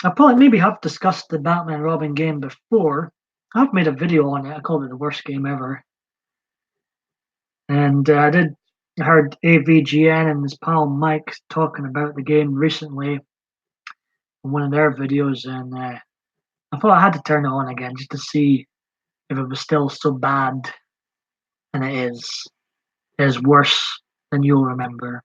I probably maybe have discussed the Batman and Robin game before. I've made a video on it. I called it the worst game ever. And I heard AVGN and his pal Mike talking about the game recently in one of their videos, and I thought I had to turn it on again just to see if it was still so bad, and it is worse than you'll remember.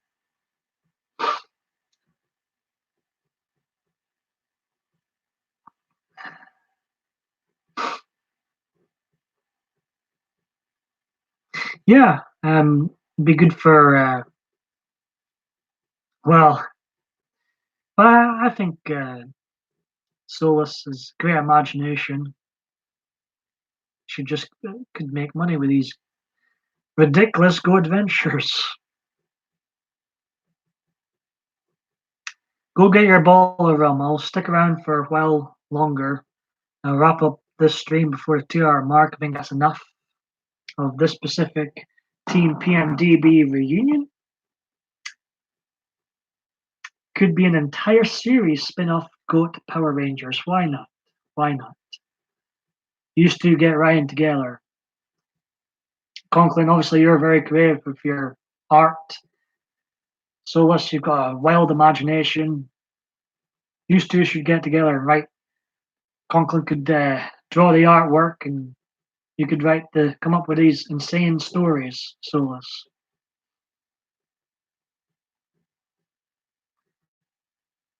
Yeah, it'd be good for well, but I think Solus has great imagination. She just could make money with these ridiculous go adventures. Go get your ball of rum. I'll stick around for a while longer. I'll wrap up this stream before the 2 hour mark. I think that's enough of this specific Team PMDB reunion. Could be an entire series spin-off Goat Power Rangers. Why not? Why not? Used to get Ryan together. Conklin, obviously you're very creative with your art. Solus, you've got a wild imagination. Used to should get together and write. Conklin could draw the artwork, and you could come up with these insane stories. Solus.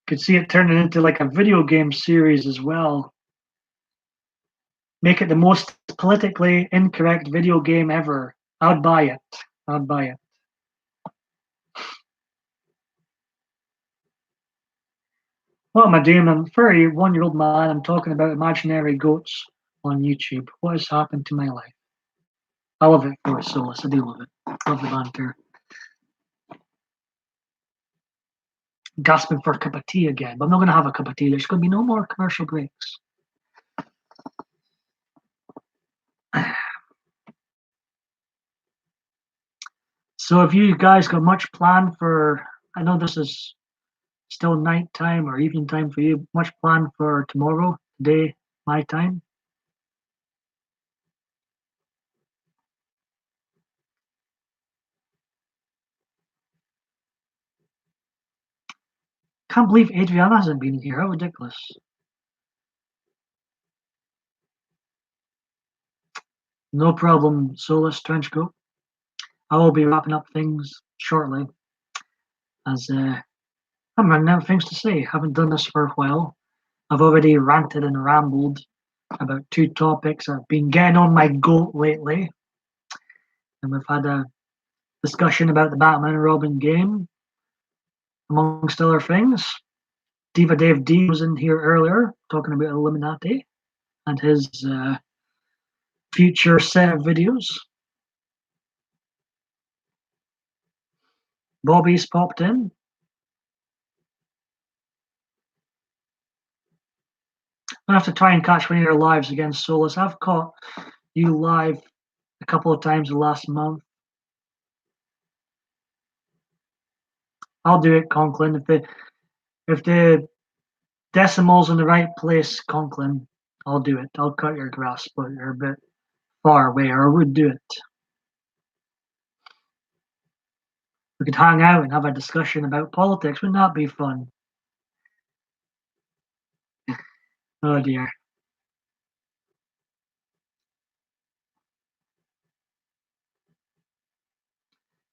Could see it turning into like a video game series as well. Make it the most politically incorrect video game ever. I'd buy it. I'd buy it. What am I doing? I'm a 31-year-old man. I'm talking about imaginary goats on YouTube. What has happened to my life? I love it for Solus. I do love it. Love the banter. Gasping for a cup of tea again, but I'm not going to have a cup of tea. There's going to be no more commercial breaks. So, if you guys got much planned for, I know this is still night time or evening time for you, much planned for tomorrow, today, my time? Can't believe Adriana hasn't been here. How ridiculous. No problem, Solus Trenchcoat. I will be wrapping up things shortly, as I'm running out of things to say. Haven't done this for a while. I've already ranted and rambled about 2 topics. I've been getting on my goat lately, and we've had a discussion about the Batman and Robin game, amongst other things. Diva Dave D was in here earlier talking about Illuminati and his future set of videos. Bobby's popped in. I have to try and catch one of your lives again, Solus. I've caught you live a couple of times the last month. I'll do it, Conklin. If the decimal's in the right place, Conklin, I'll do it. I'll cut your grass, but you're a bit far away, or I would do it. We could hang out and have a discussion about politics. Wouldn't that be fun? Oh dear.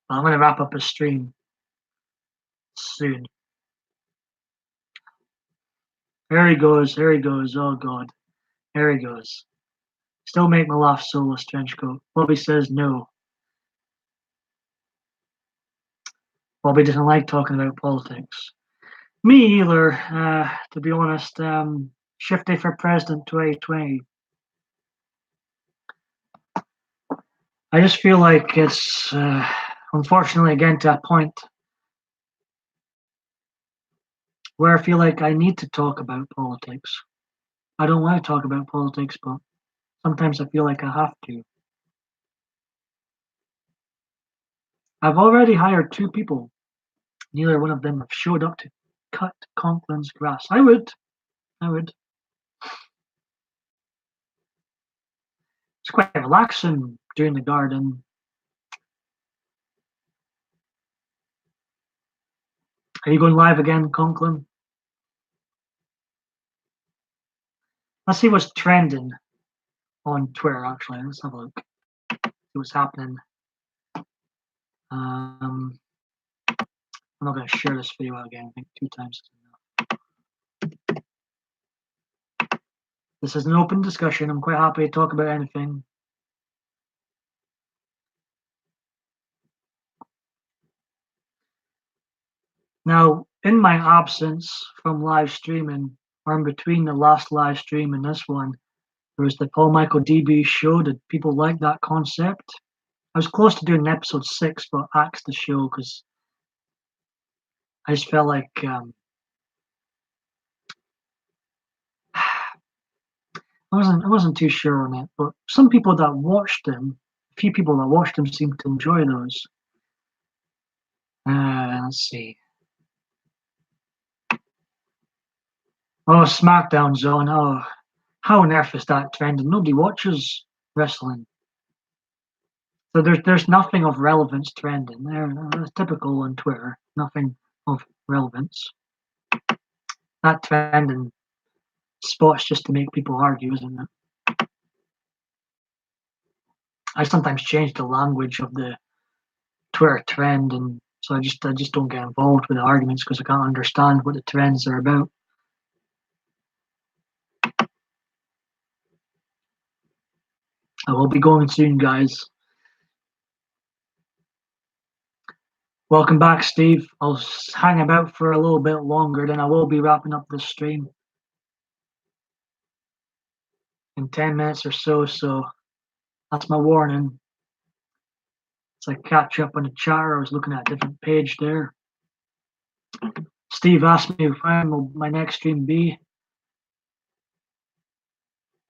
I'm going to wrap up a stream soon. There he goes. There he goes. Oh god. There he goes. Still make me laugh, Solus Trenchcoat. Bobby says no. Bobby doesn't like talking about politics. Me either, to be honest. Shifty for President 2020. I just feel like it's, unfortunately, again, to a point where I feel like I need to talk about politics. I don't want to talk about politics, but sometimes I feel like I have to. I've already hired 2 people. Neither one of them have showed up to cut Conklin's grass. I would. I would. It's quite relaxing doing the garden. Are you going live again, Conklin? Let's see what's trending on Twitter, actually. Let's have a look. See what's happening. I'm not going to share this video again. I think 2 times is enough. This is an open discussion. I'm quite happy to talk about anything. Now, in my absence from live streaming, or in between the last live stream and this one, there was the PMDB show. Did people like that concept? I was close to doing episode 6, but axed the show because I just felt like I wasn't too sure on it. But some people that watched them, a few people that watched them, seemed to enjoy those. Let's see. Oh, SmackDown's on. Oh, how on earth is that trending? Nobody watches wrestling. So there's nothing of relevance trending there. That's typical on Twitter. Nothing of relevance. That trending spot's just to make people argue, isn't it? I sometimes change the language of the Twitter trend, and so I just don't get involved with the arguments because I can't understand what the trends are about. I will be going soon, guys. Welcome back, Steve. I'll hang about for a little bit longer, then I will be wrapping up the stream in 10 minutes or so. So that's my warning. It's like catch up on the chatter. I was looking at a different page there. Steve asked me when will my next stream be.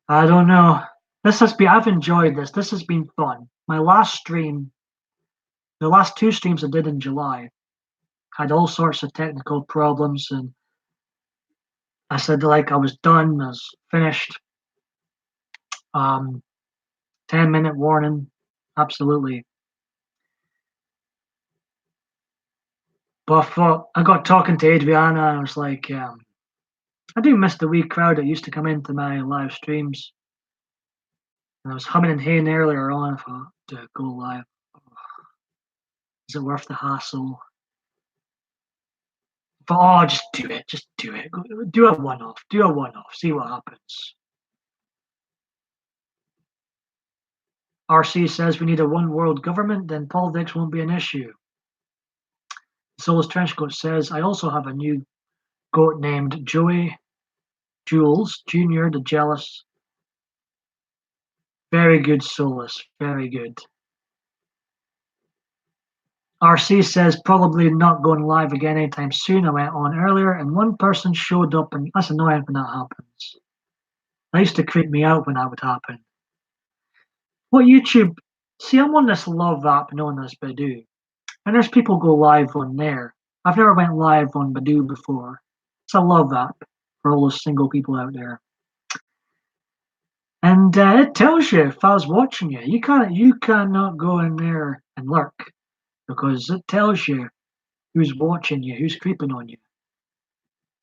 I don't know. I've enjoyed this. This has been fun. My last stream, the last 2 streams I did in July, had all sorts of technical problems, and I said like I was done, I was finished. 10-minute warning, absolutely. But I got talking to Adriana, and I was like, I do miss the wee crowd that used to come into my live streams. And I was humming and haying earlier on. I thought, to go live. Is it worth the hassle? But just do it. Just do it. Do a one-off. Do a one-off. See what happens. RC says we need a one-world government, then politics won't be an issue. Soulless Trenchcoat says, I also have a new goat named Jules Jr. the Jealous. Very good, Soulless. Very good. RC says probably not going live again anytime soon. I went on earlier and one person showed up, and that's annoying when that happens. That used to creep me out when that would happen. What YouTube? See, I'm on this love app known as Badoo, and there's people go live on there. I've never went live on Badoo before. It's a love app for all those single people out there, and it tells you if I was watching you. You cannot go in there and lurk because it tells you who's watching you, who's creeping on you.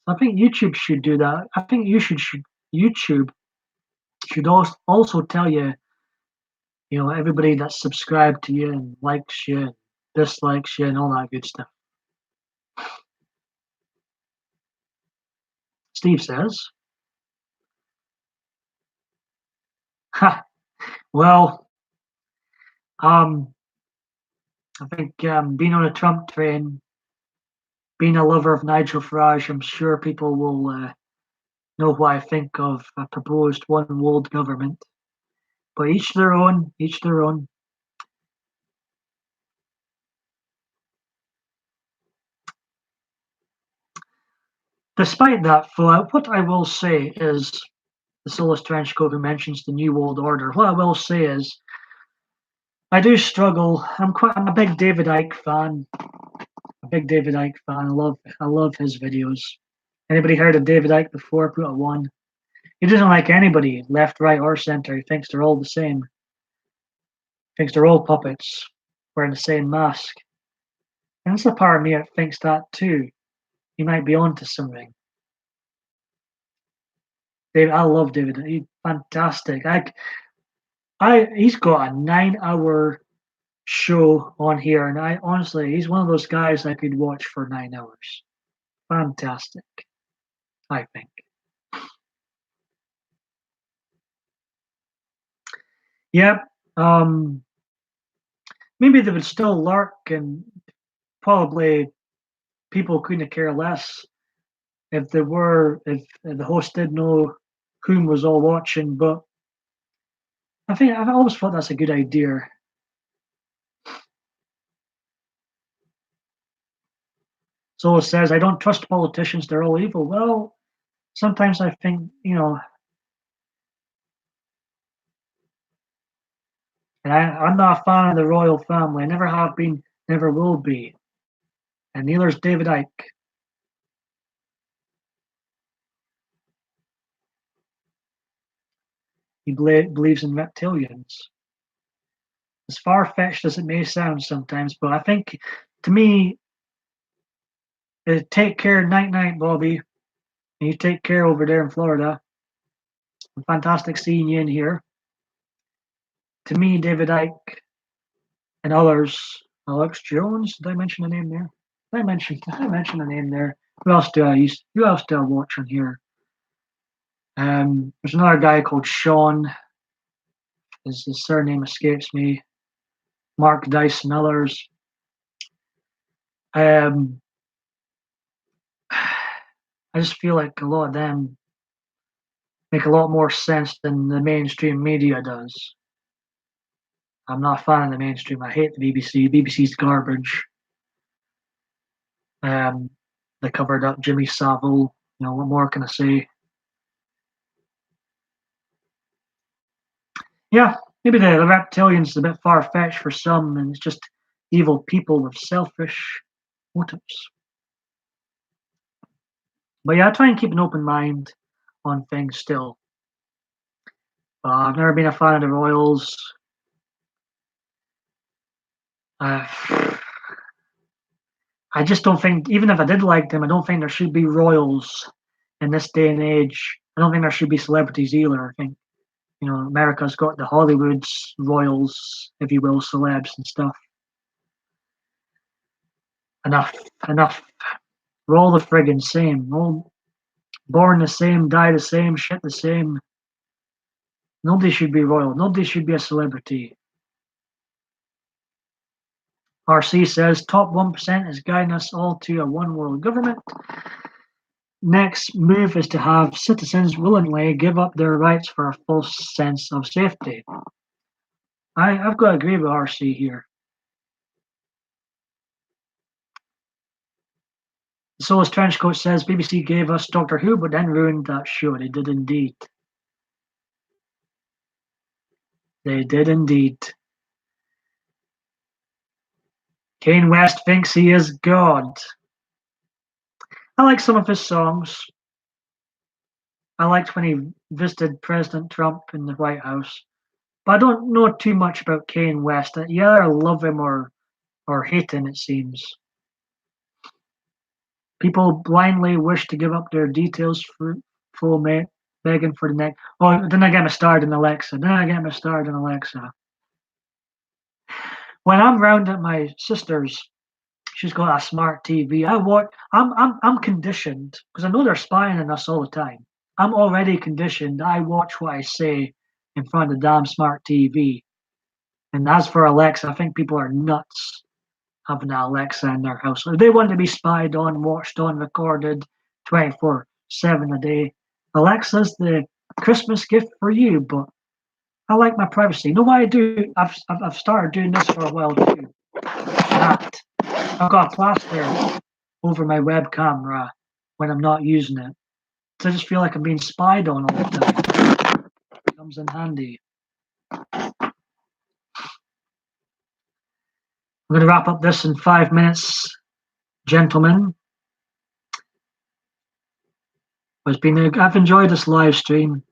I think YouTube should do that. I think YouTube should also tell you, everybody that's subscribed to you and likes you and dislikes you and all that good stuff. Steve says, ha, well, I think being on a Trump train, being a lover of Nigel Farage, I'm sure people will know what I think of a proposed one world government. But each their own, each their own. Despite that, what I will say is, the Soulless Trenchcoat who mentions the New World Order, what I will say is, I do struggle. I'm a big David Icke fan. A big David Icke fan. I love his videos. Anybody heard of David Icke before? Put a 1. He doesn't like anybody, left, right, or center. He thinks they're all the same. He thinks they're all puppets wearing the same mask. And there's a part of me that thinks that too. He might be onto something. I love David. He's fantastic. He's got a 9 hour show on here, and I honestly, he's one of those guys I could watch for 9 hours. Fantastic, I think. Yep. Maybe they would still lurk, and probably people couldn't care less if the host did know whom was all watching. But I think I've always thought that's a good idea. So it says I don't trust politicians; they're all evil. Well, sometimes I think and I'm not a fan of the royal family. I never have been, never will be, and neither is David Icke. He believes in reptilians. As far fetched as it may sound sometimes, but I think to me, take care, night night, Bobby. And you take care over there in Florida. Fantastic seeing you in here. To me, David Icke and others, Alex Jones. Did I mention the name there? Did I mention the name there? Who else do I watch on here? There's another guy called Sean. His surname escapes me. Mark Dice and others. Um, I just feel like a lot of them make a lot more sense than the mainstream media does. I'm not a fan of the mainstream. I hate the BBC. BBC's garbage. Um, they covered up Jimmy Savile. What more can I say? Yeah, maybe the reptilian's a bit far fetched for some, and it's just evil people with selfish motives. But yeah, I try and keep an open mind on things still. I've never been a fan of the Royals. Uh, I just don't think, even if I did like them, I don't think there should be royals in this day and age. I don't think there should be celebrities either. I think, America's got the Hollywoods, royals, if you will, celebs and stuff. Enough, enough. We're all the friggin' same. We're all born the same, die the same, shit the same. Nobody should be royal. Nobody should be a celebrity. RC says top 1% is guiding us all to a one world government. Next move is to have citizens willingly give up their rights for a false sense of safety. I've got to agree with RC here. The Soulless Trenchcoat says BBC gave us Doctor Who, but then ruined that show. They did indeed. They did indeed. Kane West thinks he is God. I like some of his songs. I liked when he visited President Trump in the White House. But I don't know too much about Kane West. You either love him or hate him, it seems. People blindly wish to give up their details for full mate, begging for the next. Oh, then I get me started in Alexa. When I'm round at my sister's, she's got a smart TV. I watch. I'm conditioned because I know they're spying on us all the time. I'm already conditioned. I watch what I say in front of the damn smart TV. And as for Alexa, I think people are nuts having an Alexa in their house. If they want to be spied on, watched on, recorded 24/7 a day, Alexa's the Christmas gift for you. But I like my privacy. You know what I do? I've started doing this for a while too. That I've got a plaster over my web camera when I'm not using it. So I just feel like I'm being spied on all the time. It comes in handy. I'm going to wrap up this in 5 minutes, gentlemen. I've enjoyed this live stream.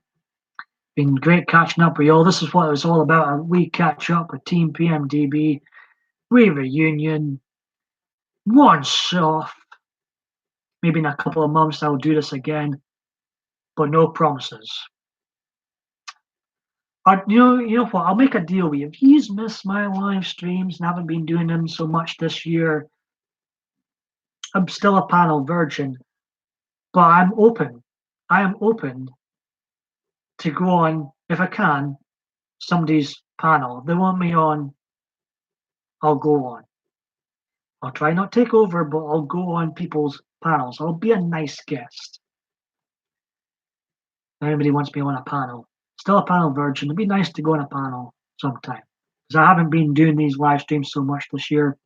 Been great catching up with you all. This is what it was all about. We catch up with Team PMDB. We reunion. Once off. Maybe in a couple of months I'll do this again, but no promises. You know what? I'll make a deal with you. If he's missed my live streams and haven't been doing them so much this year, I'm still a panel virgin, but I'm open. I am open to go on, if I can, somebody's panel. If they want me on, I'll go on. I'll try not to take over, but I'll go on people's panels. I'll be a nice guest. If anybody wants me on a panel. Still a panel virgin. It'd be nice to go on a panel sometime. Because I haven't been doing these live streams so much this year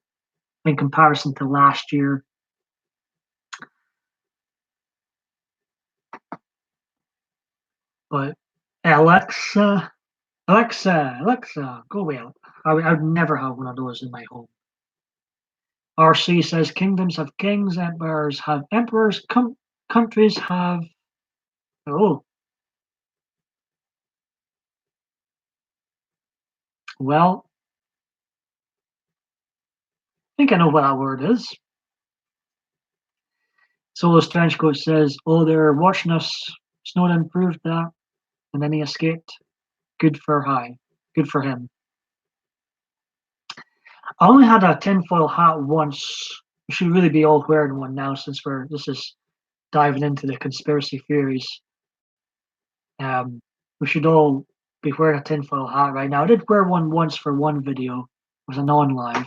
in comparison to last year. But Alexa, go away. I would never have one of those in my home. RC says kingdoms have kings, empires have emperors, countries have. Oh, well, I think I know what that word is. Solo Trenchcoat says, oh, they're watching us. Snowden proved that, and then he escaped. Good for him. I only had a tinfoil hat once. We should really be all wearing one now since this is diving into the conspiracy theories. We should all be wearing a tinfoil hat right now. I did wear one once for one video. It was a non-live.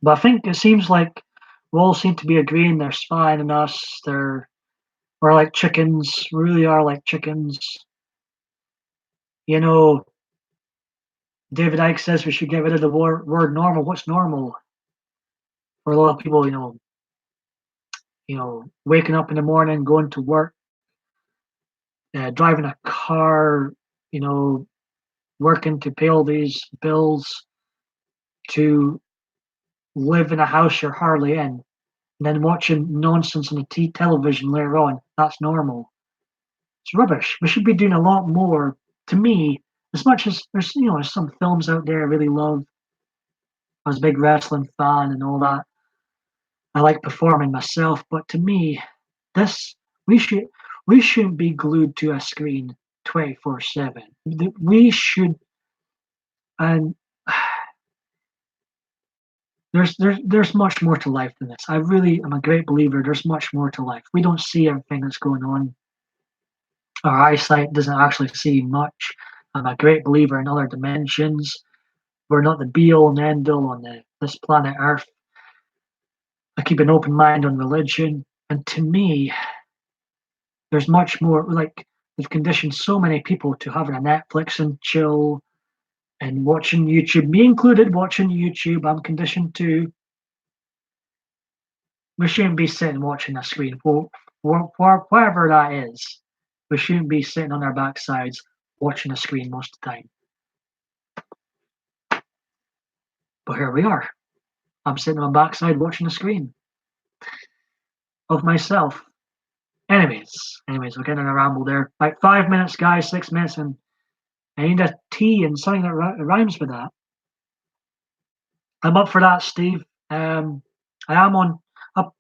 But I think it seems like we all seem to be agreeing they're spying on us. We're like chickens. We really are like chickens. You know, David Icke says we should get rid of the word normal. What's normal? For a lot of people, waking up in the morning, going to work, driving a car, working to pay all these bills, to live in a house you're hardly in, and then watching nonsense on the television later on. That's normal. It's rubbish. We should be doing a lot more. To me, as much as there's some films out there I really love. I was a big wrestling fan and all that. I like performing myself, but to me, this we should we shouldn't be glued to a screen 24/7. We should, and there's much more to life than this. I really am a great believer. There's much more to life. We don't see everything that's going on. Our eyesight doesn't actually see much. I'm a great believer in other dimensions. We're not the be all and end all on this planet Earth. I keep an open mind on religion, and to me, there's much more. Like we've conditioned so many people to having a Netflix and chill and watching YouTube. Me included, watching YouTube. I'm conditioned to. We shouldn't be sitting watching a screen. Whatever that is, we shouldn't be sitting on our backsides watching a screen most of the time. But here we are. I'm sitting on my backside watching a screen of myself. Anyways, we're getting in a ramble there. Like 5 minutes, guys, 6 minutes, and I need a tea and something that rhymes with that. I'm up for that, Steve. I am on up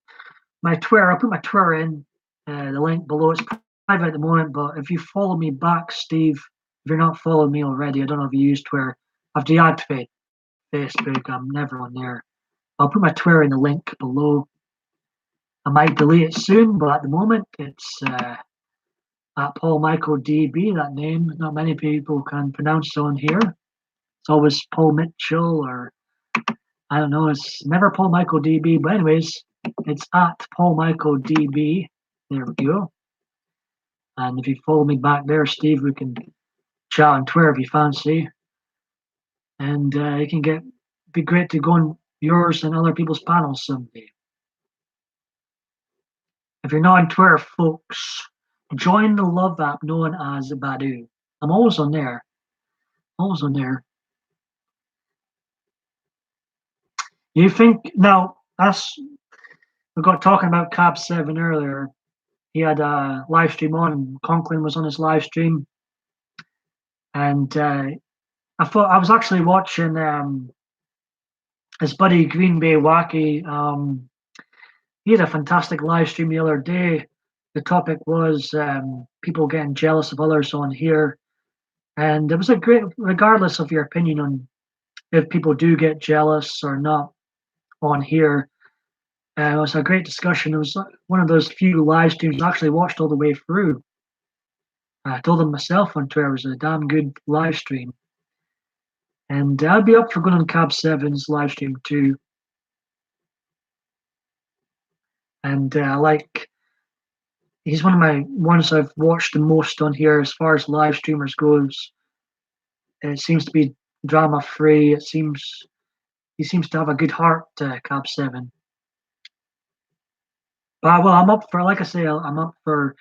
my Twitter. I'll put my Twitter in the link below. It's private at the moment, but if you follow me back, Steve, if you're not following me already, I don't know if you use Twitter. I've deactivated Facebook. I'm never on there. I'll put my Twitter in the link below. I might delete it soon, but at the moment it's at Paul Michael DB. That name, not many people can pronounce on here. It's always Paul Mitchell or I don't know. It's never Paul Michael DB, but anyways, it's at Paul Michael DB. There we go. And if you follow me back there, Steve, we can chat on Twitter if you fancy. And it can be great to go on yours and other people's panels someday. If you're not on Twitter, folks, join the love app known as Badoo. I'm always on there. Always on there. You think now? We got talking about Cab 7 earlier. He had a live stream on, and Conklin was on his live stream, and I thought I was actually watching his buddy Green Bay Wacky. He had a fantastic live stream the other day. the topic was people getting jealous of others on here. And it was a great, regardless of your opinion on if people do get jealous or not on here, it was a great discussion. It was one of those few live streams I actually watched all the way through. I told them myself on Twitter it was a damn good live stream. And I'd be up for going on Cab 7's live stream too. And he's one of my ones I've watched the most on here as far as live streamers goes. It seems to be drama free. He seems to have a good heart, Cab 7. But well, I'm up for, like I say, I'm up for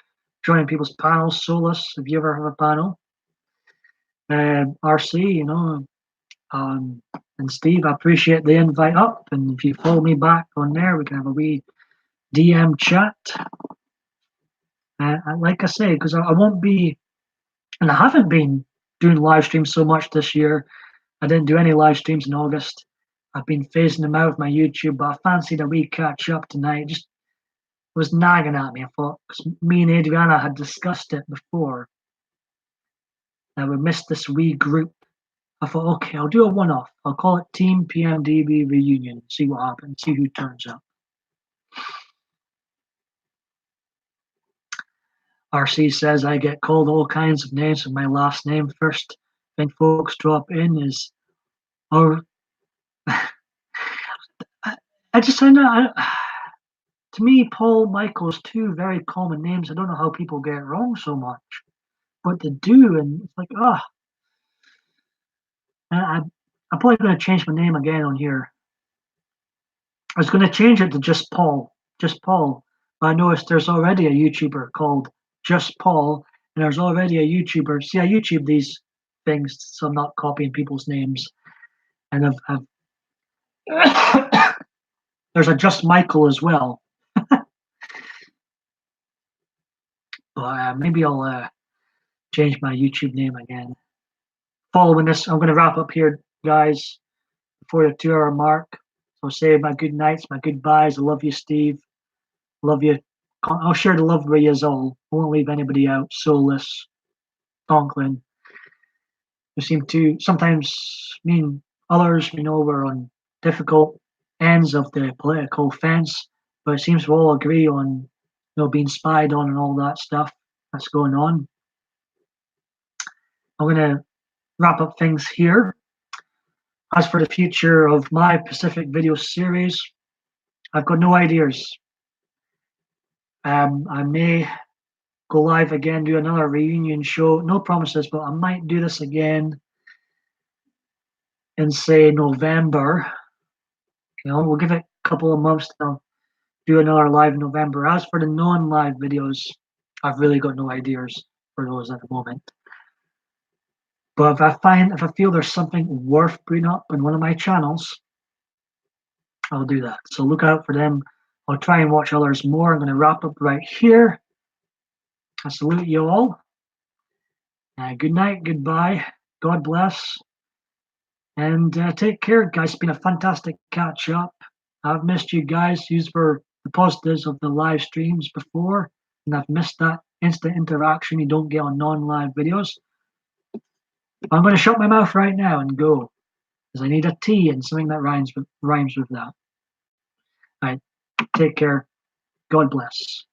joining people's panels. Solus, if you ever have a panel, RC, and Steve, I appreciate the invite up. And if you follow me back on there, we can have a wee DM chat. Like I say, because I won't be, and I haven't been doing live streams so much this year. I didn't do any live streams in August. I've been phasing them out of my YouTube, but I fancied a wee catch up tonight. It just was nagging at me. I thought, because me and Adriana had discussed it before, that we missed this wee group. I thought, okay, I'll do a one-off. I'll call it TeamPMDB Reunion. See what happens. See who turns up. RC says I get called all kinds of names with my last name. First thing folks drop in is, oh, I just I know. To me, Paul, Michael is two very common names. I don't know how people get it wrong so much, but they do, and it's like, I'm probably going to change my name again on here. I was going to change it to just Paul, But I noticed there's already a YouTuber called Just Paul, and there's already a YouTuber. See, I YouTube these things, so I'm not copying people's names. And there's a Just Michael as well. But maybe I'll change my YouTube name again. Following this, I'm going to wrap up here, guys, before the 2-hour mark. So say my good nights, my goodbyes. I love you, Steve. Love you. I'll share the love with you all. I won't leave anybody out. Soulless, Conklin. We seem to sometimes, me and others, we're on difficult ends of the political fence, but it seems we all agree on, being spied on and all that stuff that's going on. I'm going to wrap up things here. As for the future of my Pacific video series, I've got no ideas. I may go live again, do another reunion show. No promises, but I might do this again in, say, November. We'll give it a couple of months to do another live in November. As for the non-live videos, I've really got no ideas for those at the moment. But if I feel there's something worth bringing up in one of my channels, I'll do that. So look out for them. I'll try and watch others more. I'm going to wrap up right here. I salute you all. Good night, goodbye. God bless. And take care, guys. It's been a fantastic catch up. I've missed you guys. These were the positives of the live streams before, and I've missed that instant interaction you don't get on non-live videos. I'm going to shut my mouth right now and go, because I need a tea and something that rhymes with that. All right, take care. God bless.